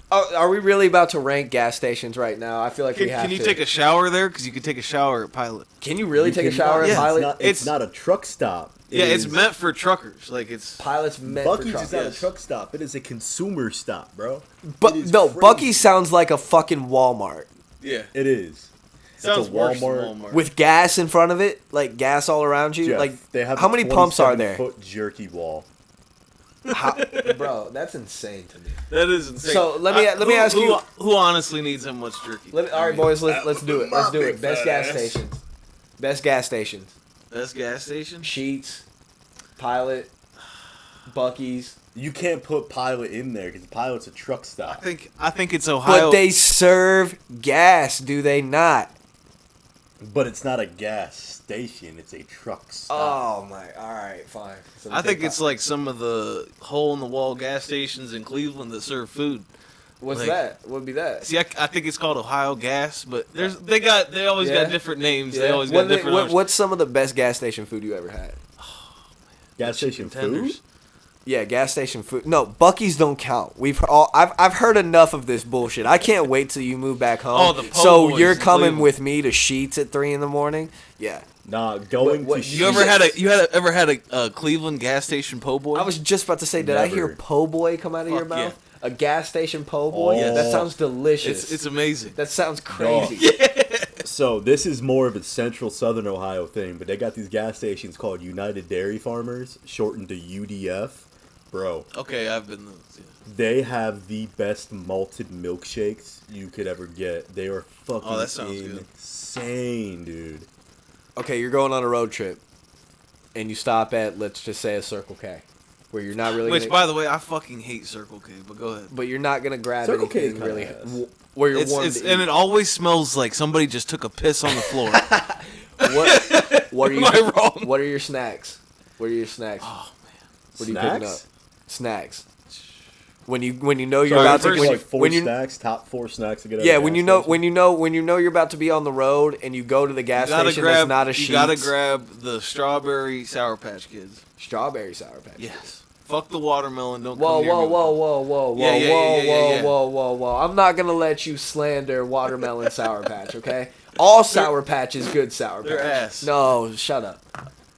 Oh, are we really about to rank gas stations right now? I feel like we have Can you to. take a shower there? Because you can take a shower at Pilot. Can you really You take a can- shower at Yeah. Pilot? It's not a truck stop. It Yeah, it's is- meant for truckers. Like it's. Pilot's meant for Buc-ee's truckers. is not a yes. truck stop. It is a consumer stop, bro. But It is no, crazy. Buc-ee's sounds like a fucking Walmart Yeah. It is. Sounds a worse than Walmart Walmart. with gas in front of it, like gas all around you. Jeff, like, they have how a many pumps are there? 27-foot jerky wall. How, bro, that's insane to me. That is insane. So, let me ask you- who honestly needs that much jerky? All right, boys, let's do it. Let's do it. Best gas ass. stations. Best gas stations. Best gas station? Sheets, Pilot, Buc-ee's. You can't put Pilot in there because Pilot's a truck stop. I think it's Ohio. But they serve gas, do they not? But it's not a gas station. It's a truck stop. Oh my! All right, fine. So I think take it's like some of the hole in the wall gas stations in Cleveland that serve food. What's like- that? What would be that? See, I think it's called Ohio Gas, but they always Yeah. got different names. Yeah. They always got different. owners. What's some of the best gas station food you ever had? Gas station Tenders. food? Yeah, gas station food. No, Buc-ee's don't count. I've heard enough of this bullshit. I can't wait till you move back home. Oh, the po' so boys you're in coming Cleveland. with me to Sheets at 3 a.m? Yeah. Nah, going What- to you You Jesus. ever had a Cleveland gas station po' boy? I was just about to say, did I hear Never. po' boy come out of your Fuck mouth? A gas station po' boy? Oh. That sounds delicious. It's amazing. That sounds crazy. So this is more of a central southern Ohio thing, but they got these gas stations called United Dairy Farmers, shortened to UDF. Bro, Okay, I've been those. Yeah. they have the best malted milkshakes you could ever get. They are fucking Oh, that sounds good. insane, dude. Okay, you're going on a road trip, and you stop at, let's just say, a Circle K, where you're not really. Which, gonna, by the way, I fucking hate Circle K. But go ahead. but you're not gonna grab Circle K anything kinda really. has. Where you're It's, warm it's to and eat. it always smells like somebody just took a piss on the floor. What are you? Am I wrong? What are your snacks? What are your snacks? Oh man. What are you picking up? Snacks? Snacks. When you know you're Sorry, about to first- when, Like four when you snacks, top 4 snacks to get. yeah when you know you're about to be on the road and you go to the gas You gotta station grab. that's not a You Sheetz. gotta grab the strawberry Sour Patch Kids. Strawberry Sour Patch. Yes. Fuck the watermelon. Don't Whoa, come near whoa, me. whoa, whoa, whoa, whoa, Yeah, yeah, whoa, yeah, yeah, whoa, yeah. whoa, whoa, whoa! I'm not gonna let you slander watermelon Sour Patch, okay? All Sour Patch is good Sour Patch. They're ass. No, shut up.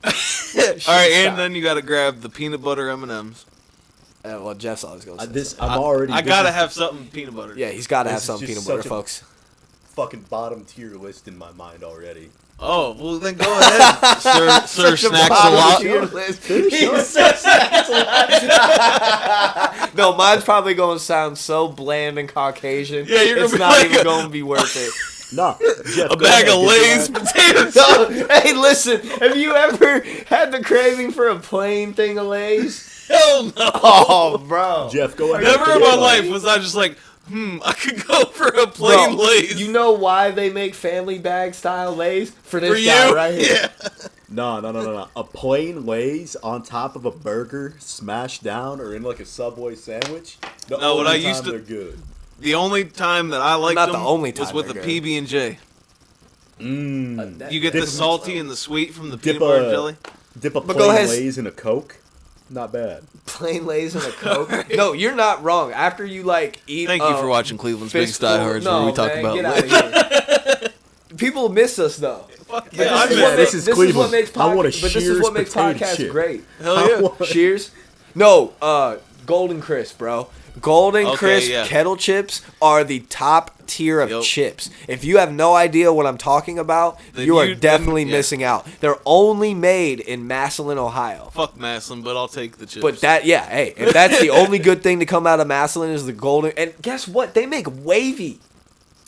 All right, and then you gotta grab the peanut butter M&Ms. Well, Jeff's always gonna say This something. I'm already. I this gotta is have something peanut butter. Yeah, he's got to have This is some just peanut butter, such a- folks. fucking bottom tier list in my mind already. Oh well, then go ahead, sir. Such a Snacks a bottom lot. tier list. He said snacks a lot. No, mine's probably gonna sound so bland and Caucasian. Yeah, you're gonna it's be not like even a- gonna be worth it. Nah, Jeff, A go bag ahead, of get Lay's your ass- potatoes. So, hey, listen. Have you ever had the craving for a plain thing of Lay's? Hell no. Oh, bro. Jeff, go ahead. Never get in your my ass. life was I just like, I could go for a plain Bro, Lay's. you know why they make family bag style Lay's? For this for guy you, right here. yeah. No. A plain Lay's on top of a burger, smashed down, or in like a Subway sandwich. The No, what only I used time to- they're good. The only time that I liked Not the them only was time with they're the good. PB and J. Mmm. You get Dip- the salty and the sweet from the Dip peanut butter a- jelly. Dip a But plain go ahead. Lay's in a Coke. Not bad. Plain Lay's and a Coke. No, you're not wrong. After you like eat. Thank you for watching Cleveland's Biggest fistful- Diehards, no, where we talk man, about get Lay's. out of here. People miss us though. Fuck But yeah, I this, is miss what it. this makes, is this is Cleveland. what makes I want a but this is Shears what makes potato podcasts chip. great. Hell yeah. Cheers. No, Golden Crisp, bro. Golden Okay, Crisp yeah. kettle chips are the top tier of Yep. chips. If you have no idea what I'm talking about, Then you are you- definitely then- yeah. missing out. They're only made in Massillon, Ohio. Fuck Maslin, but I'll take the chips. But hey, if that's the only good thing to come out of Massillon is the golden. And guess what? They make wavy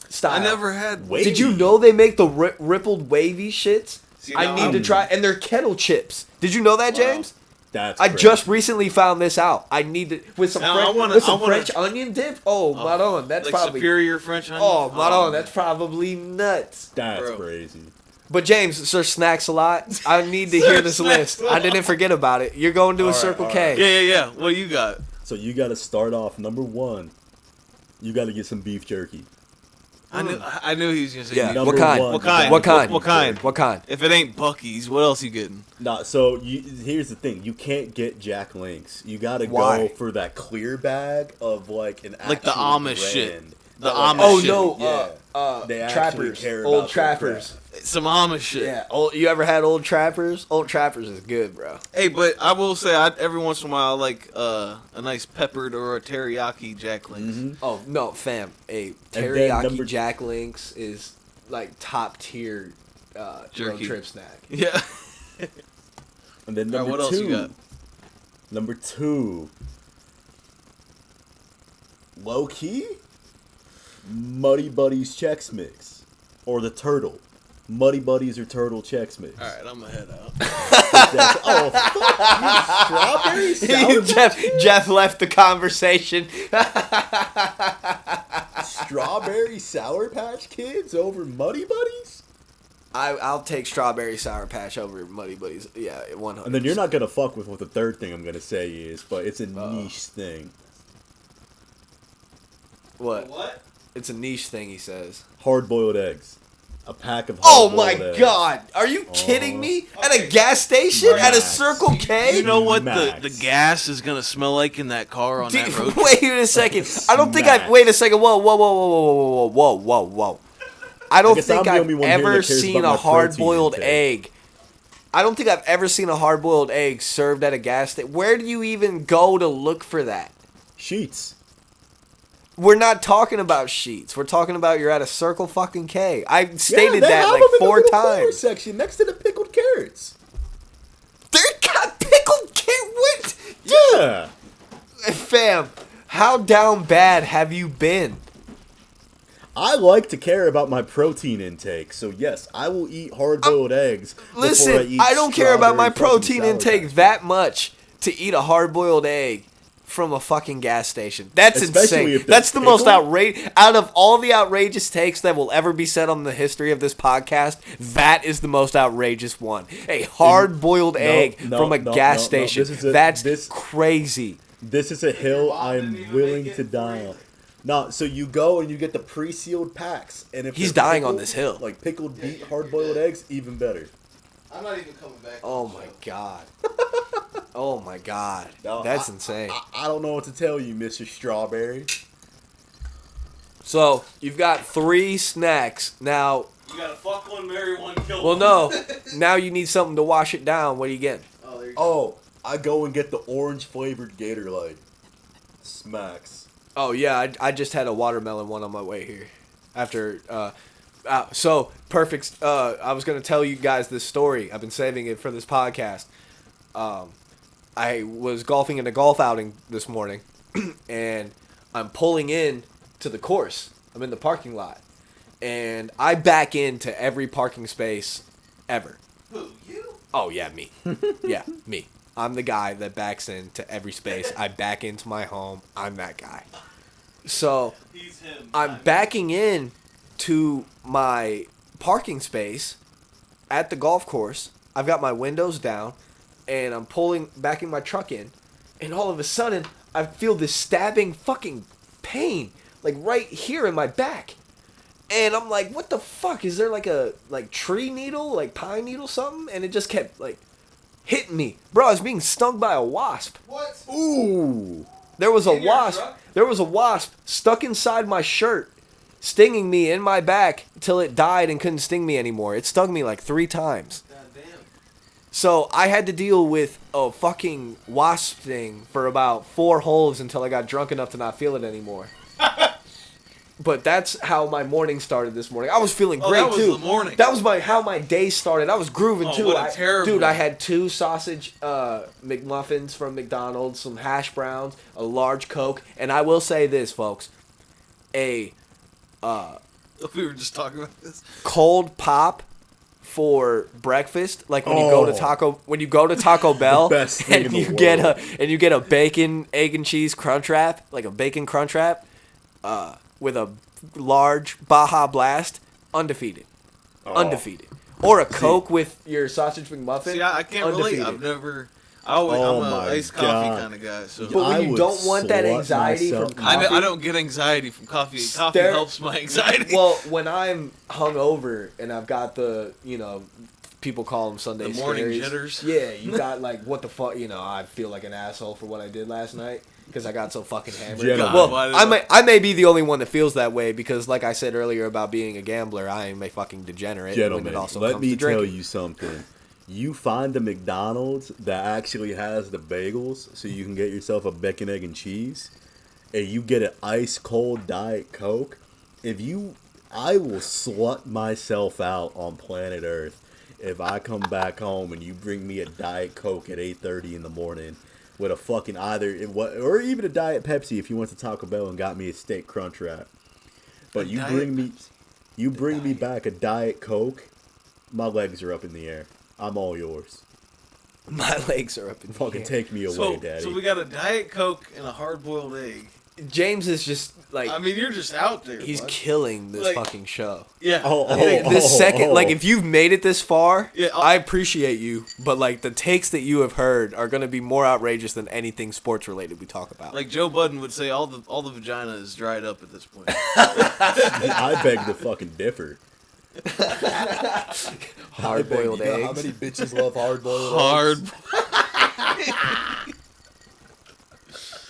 style. I never had. Wait. Did you know they make the rippled wavy shits? See, I now need I'm- to try, and they're kettle chips. Did you know that, Wow. James? That's I crazy. just recently found this out. I need to with some Now, French onion dip. Oh, Madon, that's like probably superior French onion. Oh, Madon, man. that's probably nuts. That's Bro. crazy. But James, Sir Snacks a lot. I need to hear this list. I didn't forget about it. You're going to a All right, Circle all K. right. Yeah. What do you got? So you got to start off number 1. You got to get some beef jerky. I knew he was gonna say. Yeah. beef. Number What kind? one, What you gotta kind? What get kind? beef What kind? jerky. What kind? If it ain't Bucky's, what else you getting? Nah, so here's the thing: you can't get Jack Links. You got to Why? go for that clear bag of like an Like the actual Amish brand. shit. The That, like, Amish Oh shit. no, They actually Trappers, care old about their Trappers. craft. Some Amish shit. Yeah, you ever had Old Trappers? Old Trappers is good, bro. Hey, but I will say, every once in a while, I like a nice peppered or a teriyaki Jack Links. Mhm. Oh no, fam, a then teriyaki number- Jack Links is like top tier road Jerky. trip snack. Yeah. And then All right, number what else you 2. got? Number 2. Low key. Muddy Buddies Chex Mix, or the Turtle. Muddy Buddies or Turtle Chex Mix. All right, I'm gonna head out. Oh fuck you! Strawberry sour Jeff left the conversation. Strawberry Sour Patch Kids over Muddy Buddies? I'll take Strawberry Sour Patch over Muddy Buddies. Yeah, 100. And then you're not gonna fuck with what the third thing I'm gonna say is, but it's a niche thing. What? What? It's a niche thing, he says. Hard-boiled eggs. A pack of Oh hard-boiled my eggs. god! Are you kidding me? At a Okay. gas station? At a Max. Circle K? You know what Max. the gas is gonna smell like in that car on that road? Wait a second. I don't think Max. wait a second. Whoa. I don't guess think I'm the I've only one here that ever cares seen about a my hard-boiled protein intake. egg. I don't think I've ever seen a hard-boiled egg served at a gas station. Where do you even go to look for that? Sheets. We're not talking about sheets. We're talking about you're at a Circle fucking K. I stated they that have like them in the 4 little corner times. section next to the pickled carrots. They got pickled carrot. Yeah. Fam, how down bad have you been? I like to care about my protein intake, so yes, I will eat hard-boiled eggs. before Listen, I, I don't care about my strawberry fucking protein Sour intake Patch. that much to eat a hard-boiled egg from a fucking gas station. That's Especially insane. if they're That's the most pickled. outrageous. Out of all the outrageous takes that will ever be said on the history of this podcast, that is the most outrageous one. A hard-boiled egg from a gas station. That's crazy. This is a hill I'm willing to die on. No, so you go and you get the pre-sealed packs, and if He's they're dying on pickled, this hill. like pickled beet hard-boiled eggs, even better. I'm not even coming back. Oh my god. Oh my god. No, That's insane. I don't know what to tell you, Mr. Strawberry. So, you've got 3 snacks. Now, You gotta fuck one, marry one, kill well, one. no. Now you need something to wash it down. What are you getting? Oh, there you go. Oh, I go and get the orange-flavored Gatorade. Smacks. Oh, yeah. I just had a watermelon one on my way here. After, so, perfect. I was going to tell you guys this story. I've been saving it for this podcast. I was golfing in a golf outing this morning, and I'm pulling in to the course. I'm in the parking lot, and I back into every parking space ever. Who, you? Oh, yeah, me. Yeah, me. I'm the guy that backs into every space. I back into my home. I'm that guy. So, He's him. I'm backing in to my parking space at the golf course. I've got my windows down, and I'm backing my truck in, and all of a sudden, I feel this stabbing fucking pain, like right here in my back. And I'm like, what the fuck? Is there like a tree needle, like pine needle something? And it just kept like hitting me. Bro, I was being stung by a wasp. What? Ooh. There was a In your wasp. truck? There was a wasp stuck inside my shirt, stinging me in my back till it died and couldn't sting me anymore. It stung me like 3 times. God damn. So I had to deal with a fucking wasp sting for about 4 holes until I got drunk enough to not feel it anymore. But that's how my morning started this morning. I was feeling great that was too. the morning. That was how my day started. I was grooving Oh, too. what a terrible- Dude, I had 2 sausage McMuffins from McDonald's, some hash browns, a large Coke, and I will say this, folks: a We were just talking about this. cold pop for breakfast, like when you go to Taco Bell best thing and in the you get a bacon, egg and cheese crunch wrap, like a bacon crunch wrap, with a large Baja Blast, undefeated. Undefeated. Or a Coke with your sausage McMuffin. See, I can't relate. I've never. I'm an iced coffee kind of guy. So. But when you don't want that anxiety from coffee, I don't get anxiety from coffee. Coffee helps my anxiety. Well, when I'm hungover and I've got the, people call them Sunday the morning scaries. jitters. Yeah, you got like, what the fuck, I feel like an asshole for what I did last night because I got so fucking hammered. God, well, I may be the only one that feels that way because, like I said earlier about being a gambler, I am a fucking degenerate. Gentlemen, let me tell drinking. you something. You find the McDonald's that actually has the bagels so you can get yourself a bacon, egg, and cheese, and you get an ice cold Diet Coke. I will slut myself out on planet Earth if I come back home and you bring me a Diet Coke at 8:30 in the morning with a fucking or even a Diet Pepsi if you went to Taco Bell and got me a steak crunch wrap. But you bring me back a Diet Coke, my legs are up in the air. I'm all yours. My legs are up in the air. Fucking take me away, Daddy. So we got a Diet Coke and a hard-boiled egg. James is just like... I mean, you're just out there. He's killing this fucking show. Yeah. If you've made it this far, I appreciate you. But like the takes that you have heard are going to be more outrageous than anything sports-related we talk about. Like Joe Budden would say, all the vagina is dried up at this point. I beg to fucking differ. Hard-boiled eggs. How many bitches love hard-boiled eggs?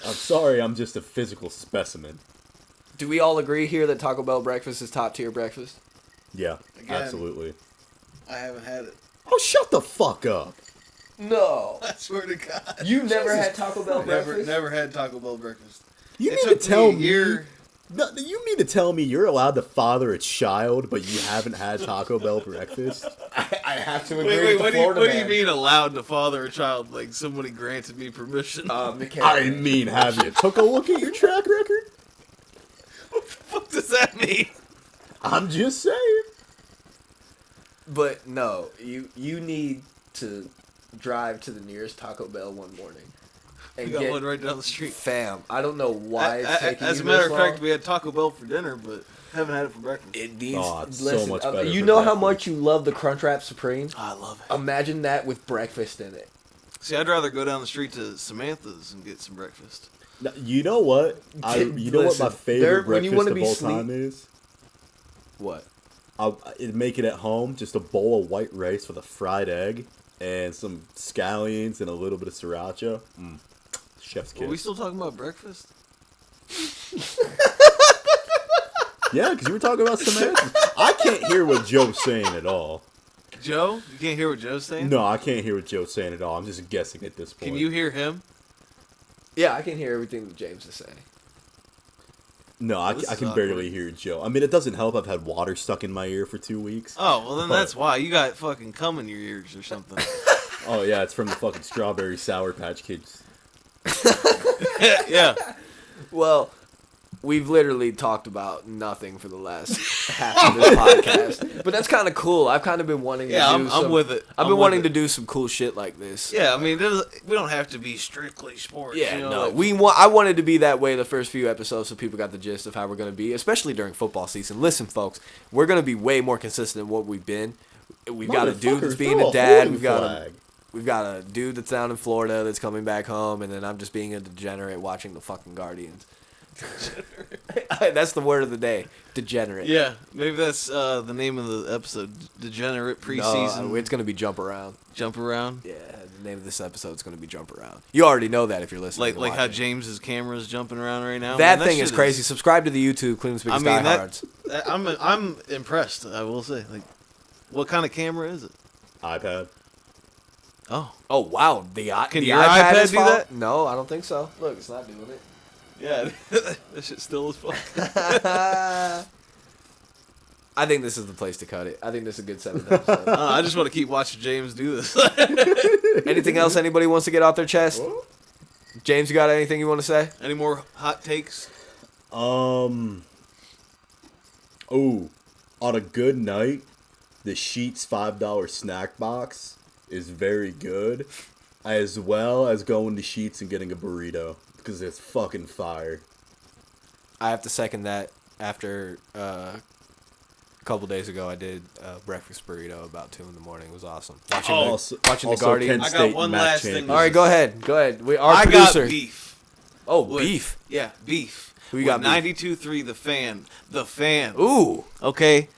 I'm sorry, I'm just a physical specimen. Do we all agree here that Taco Bell breakfast is top tier breakfast? Yeah, Again, absolutely. I haven't had it. Oh, shut the fuck up. No. I swear to God. You never had Taco Bell breakfast? Never had Taco Bell breakfast. You mean to tell me... No, you mean to tell me you're allowed to father a child, but you haven't had Taco Bell breakfast? I have to agree with the Florida what do you mean allowed to father a child? Like somebody granted me permission? I mean, have you took a look at your track record? What the fuck does that mean? I'm just saying. But no, you need to drive to the nearest Taco Bell one morning. We got one right down the street. Fam, I don't know why it's taking As a matter of fact, we had Taco Bell for dinner, but haven't had it for breakfast. It needs. So much better. You know how much you love the Crunchwrap Supreme? I love it. Imagine that with breakfast in it. See, I'd rather go down the street to Samantha's and get some breakfast. Now, you know what? What my favorite breakfast of all time is? What? I'd make it at home, just a bowl of white rice with a fried egg and some scallions and a little bit of sriracha. Chef's kiss. Are we still talking about breakfast? Yeah, because you were talking about Samantha. I can't hear what Joe's saying at all. Joe? You can't hear what Joe's saying? No, I can't hear what Joe's saying at all. I'm just guessing at this point. Can you hear him? Yeah, I can hear everything that James is saying. No, I can barely hear Joe. I mean, it doesn't help. I've had water stuck in my ear for 2 weeks. Oh, well, then that's why. You got fucking cum in your ears or something. Oh, yeah, it's from the fucking Strawberry Sour Patch Kids. Yeah. Well, we've literally talked about nothing for the last half of this podcast, but that's kind of cool. I've kind of been wanting to do I'm with it. I've been wanting to do some cool shit like this. Yeah, I mean, we don't have to be strictly sports. Yeah, you know, no. like, I wanted to be that way the first few episodes so people got the gist of how we're going to be, especially during football season. Listen, folks, we're going to be way more consistent than what we've been. We've got a dude that's being a dad. We've got a dude that's down in Florida that's coming back home, and then I'm just being a degenerate watching the fucking Guardians. That's the word of the day. Degenerate. Yeah, maybe that's the name of the episode. Degenerate preseason. No, it's going to be Jump Around. Jump around? Yeah, the name of this episode is going to be Jump Around. You already know that if you're listening. Like how James's camera's jumping around right now. That thing is crazy. Subscribe to the YouTube Cleveland's Biggest Diehards. I'm impressed, I will say. Like, what kind of camera is it? iPad. Oh. Oh, wow. Can your iPad do that? No, I don't think so. Look, it's not doing it. Yeah, that shit still is fun. I think this is the place to cut it. I think this is a good 7th episode. I just want to keep watching James do this. Anything else anybody wants to get off their chest? James, you got anything you want to say? Any more hot takes? On a good night, the Sheetz $5 snack box is very good, as well as going to Sheetz and getting a burrito because it's fucking fire. I have to second that. After a couple days ago, I did a breakfast burrito about 2 in the morning. It was awesome. Watching the Guardians. I got one last thing. All right, go ahead. Our I producer. got beef. Oh, With- beef. Yeah, beef. Who you got beef? 92.3 The Fan. The Fan. Ooh. Okay.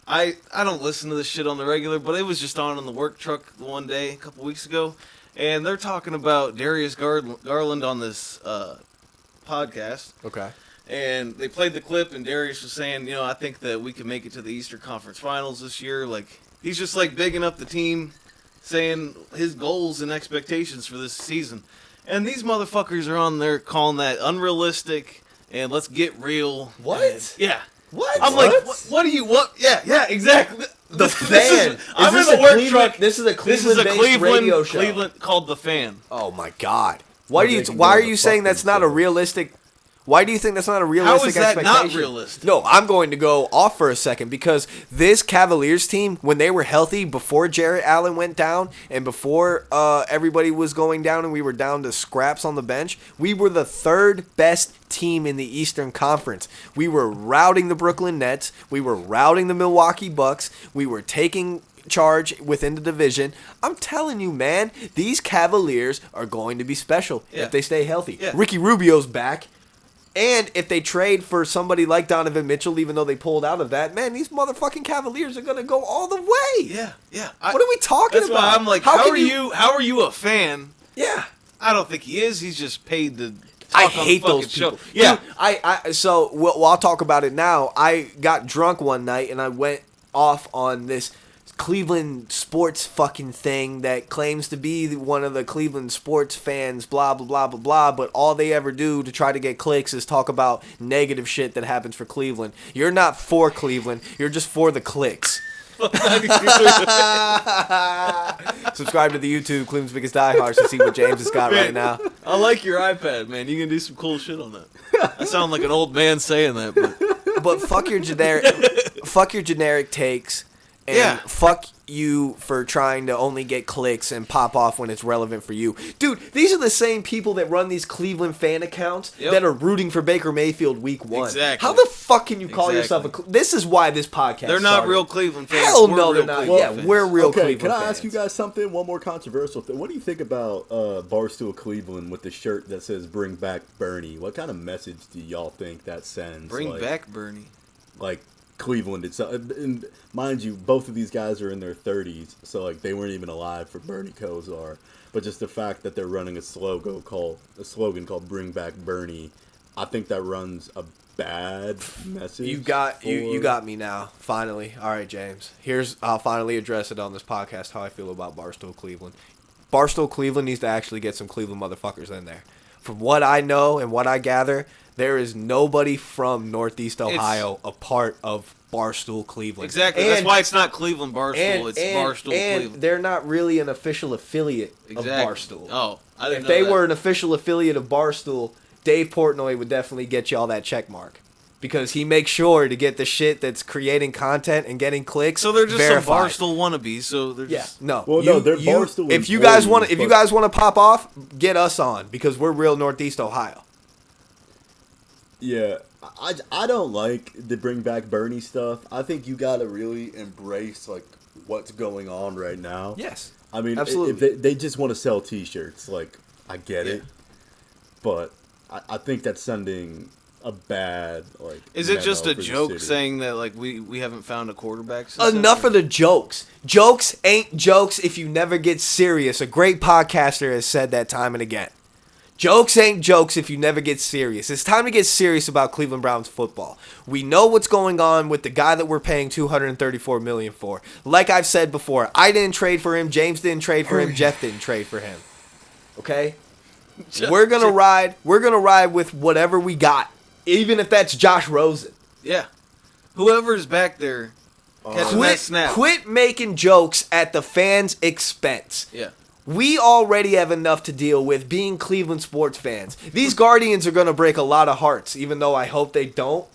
I don't listen to this shit on the regular, but it was just on in the work truck one day a couple weeks ago, and they're talking about Darius Garland on this podcast. Okay. And they played the clip, and Darius was saying, I think that we can make it to the Eastern Conference Finals this year. Like, he's just like bigging up the team, saying his goals and expectations for this season. And these motherfuckers are on there calling that unrealistic and let's get real. What? And, yeah. What? I'm like, what do you want? Yeah, exactly. The Fan. I'm in the work truck. This is a Cleveland-based radio show. Cleveland called The Fan. Oh my God! Why are you saying that's not a realistic? Why do you think that's not a realistic expectation? How is that not realistic? No, I'm going to go off for a second because this Cavaliers team, when they were healthy, before Jarrett Allen went down and before everybody was going down and we were down to scraps on the bench, we were the 3rd best team in the Eastern Conference. We were routing the Brooklyn Nets. We were routing the Milwaukee Bucks. We were taking charge within the division. I'm telling you, man, these Cavaliers are going to be special if they stay healthy. Yeah. Ricky Rubio's back. And if they trade for somebody like Donovan Mitchell, even though they pulled out of that, man, these motherfucking Cavaliers are going to go all the way. Yeah. What are we talking that's about? That's why I'm like, how are you a fan? Yeah. I don't think he is. He's just paid to talk I on hate the fucking those people. show. Yeah. Dude, so I'll talk about it now. I got drunk one night and I went off on this Cleveland sports fucking thing that claims to be one of the Cleveland sports fans, blah, blah, blah, blah, blah, but all they ever do to try to get clicks is talk about negative shit that happens for Cleveland. You're not for Cleveland. You're just for the clicks. Subscribe to the YouTube Cleveland's Biggest Diehards to see what James has got right now. I like your iPad, man. You can do some cool shit on that. I sound like an old man saying that, but fuck your generic takes. And fuck you for trying to only get clicks and pop off when it's relevant for you. Dude, these are the same people that run these Cleveland fan accounts that are rooting for Baker Mayfield week 1. Exactly. How the fuck can you call yourself This is why this podcast They're not real Cleveland fans. Hell no, they're not. We're real Cleveland can I fans. ask you guys something? One more controversial thing. What do you think about Barstool Cleveland with the shirt that says "Bring Back Bernie"? What kind of message do y'all think that sends? Bring back Bernie. Like Cleveland itself, and mind you, both of these guys are in their 30s, so like they weren't even alive for Bernie Kosar. But just the fact that they're running a slogan called "Bring Back Bernie," I think that runs a bad message. You got me now. Finally, all right, James. I'll finally address it on this podcast how I feel about Barstool Cleveland. Barstool Cleveland needs to actually get some Cleveland motherfuckers in there. From what I know and what I gather, there is nobody from Northeast Ohio a part of Barstool Cleveland. Exactly. That's why it's not Cleveland Barstool. It's Barstool Cleveland. They're not really an official affiliate of Barstool. Oh, I didn't if know they that. were an official affiliate of Barstool, Dave Portnoy would definitely get you all that check mark. Because he makes sure to get the shit that's creating content and getting clicks. So they're just verified. some Barstool wannabes. So they're just no. Well, no, they're Barstool. If you guys want to pop off, get us on because we're real Northeast Ohio. Yeah, I don't like the Bring Back Bernie stuff. I think you gotta really embrace like what's going on right now. Yes, I mean, absolutely. If they just want to sell T-shirts, like I get it, but I think that's sending a bad like. Is it just a joke city. saying that like we haven't found a quarterback? Enough of the jokes. Jokes ain't jokes if you never get serious. A great podcaster has said that time and again. Jokes ain't jokes if you never get serious. It's time to get serious about Cleveland Browns football. We know what's going on with the guy that we're paying $234 million for. Like I've said before, I didn't trade for him. James didn't trade for him. Jeff didn't trade for him. Okay? We're gonna ride with whatever we got, even if that's Josh Rosen. Yeah, whoever's back there catching that snap. Quit making jokes at the fans' expense. Yeah. We already have enough to deal with being Cleveland sports fans. These Guardians are going to break a lot of hearts, even though I hope they don't.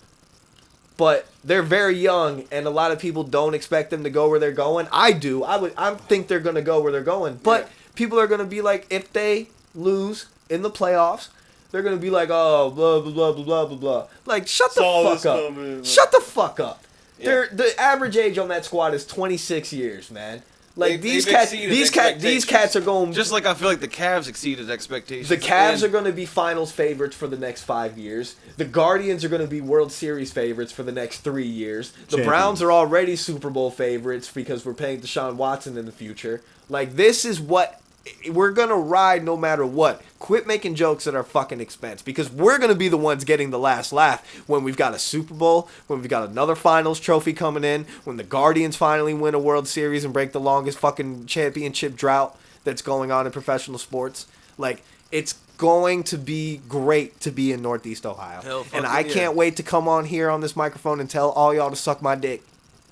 but they're very young, and a lot of people don't expect them to go where they're going. I do. I think they're going to go where they're going, but people are going to be like, if they lose in the playoffs, they're going to be like, oh, blah, blah, blah, blah, blah, blah. Like, shut the fuck up. Shut the fuck up. Yeah. The average age on that squad is 26 years, man. Like these cats are going. Just like I feel like the Cavs exceeded expectations. The Cavs are going to be finals favorites for the next 5 years. The Guardians are going to be World Series favorites for the next 3 years. The Browns are already Super Bowl favorites because we're paying Deshaun Watson in the future. Like, this is what we're going to ride no matter what. Quit making jokes at our fucking expense, because we're going to be the ones getting the last laugh when we've got a Super Bowl, when we've got another finals trophy coming in, when the Guardians finally win a World Series and break the longest fucking championship drought that's going on in professional sports. Like, it's going to be great to be in Northeast Ohio. And I can't wait to come on here on this microphone and tell all y'all to suck my dick.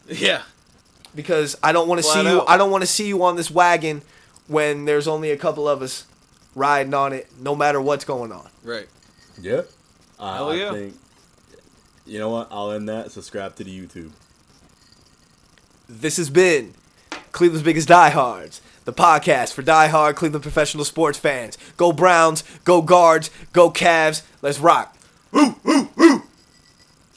Yeah. Because I don't want to see you. I don't want to see you on this wagon when there's only a couple of us riding on it, no matter what's going on. Right. Yeah. Hell yeah. I think, you know what? I'll end that. Subscribe to the YouTube. This has been Cleveland's Biggest Diehards, the podcast for diehard Cleveland professional sports fans. Go Browns, go Guards, go Cavs. Let's rock. Woo, woo.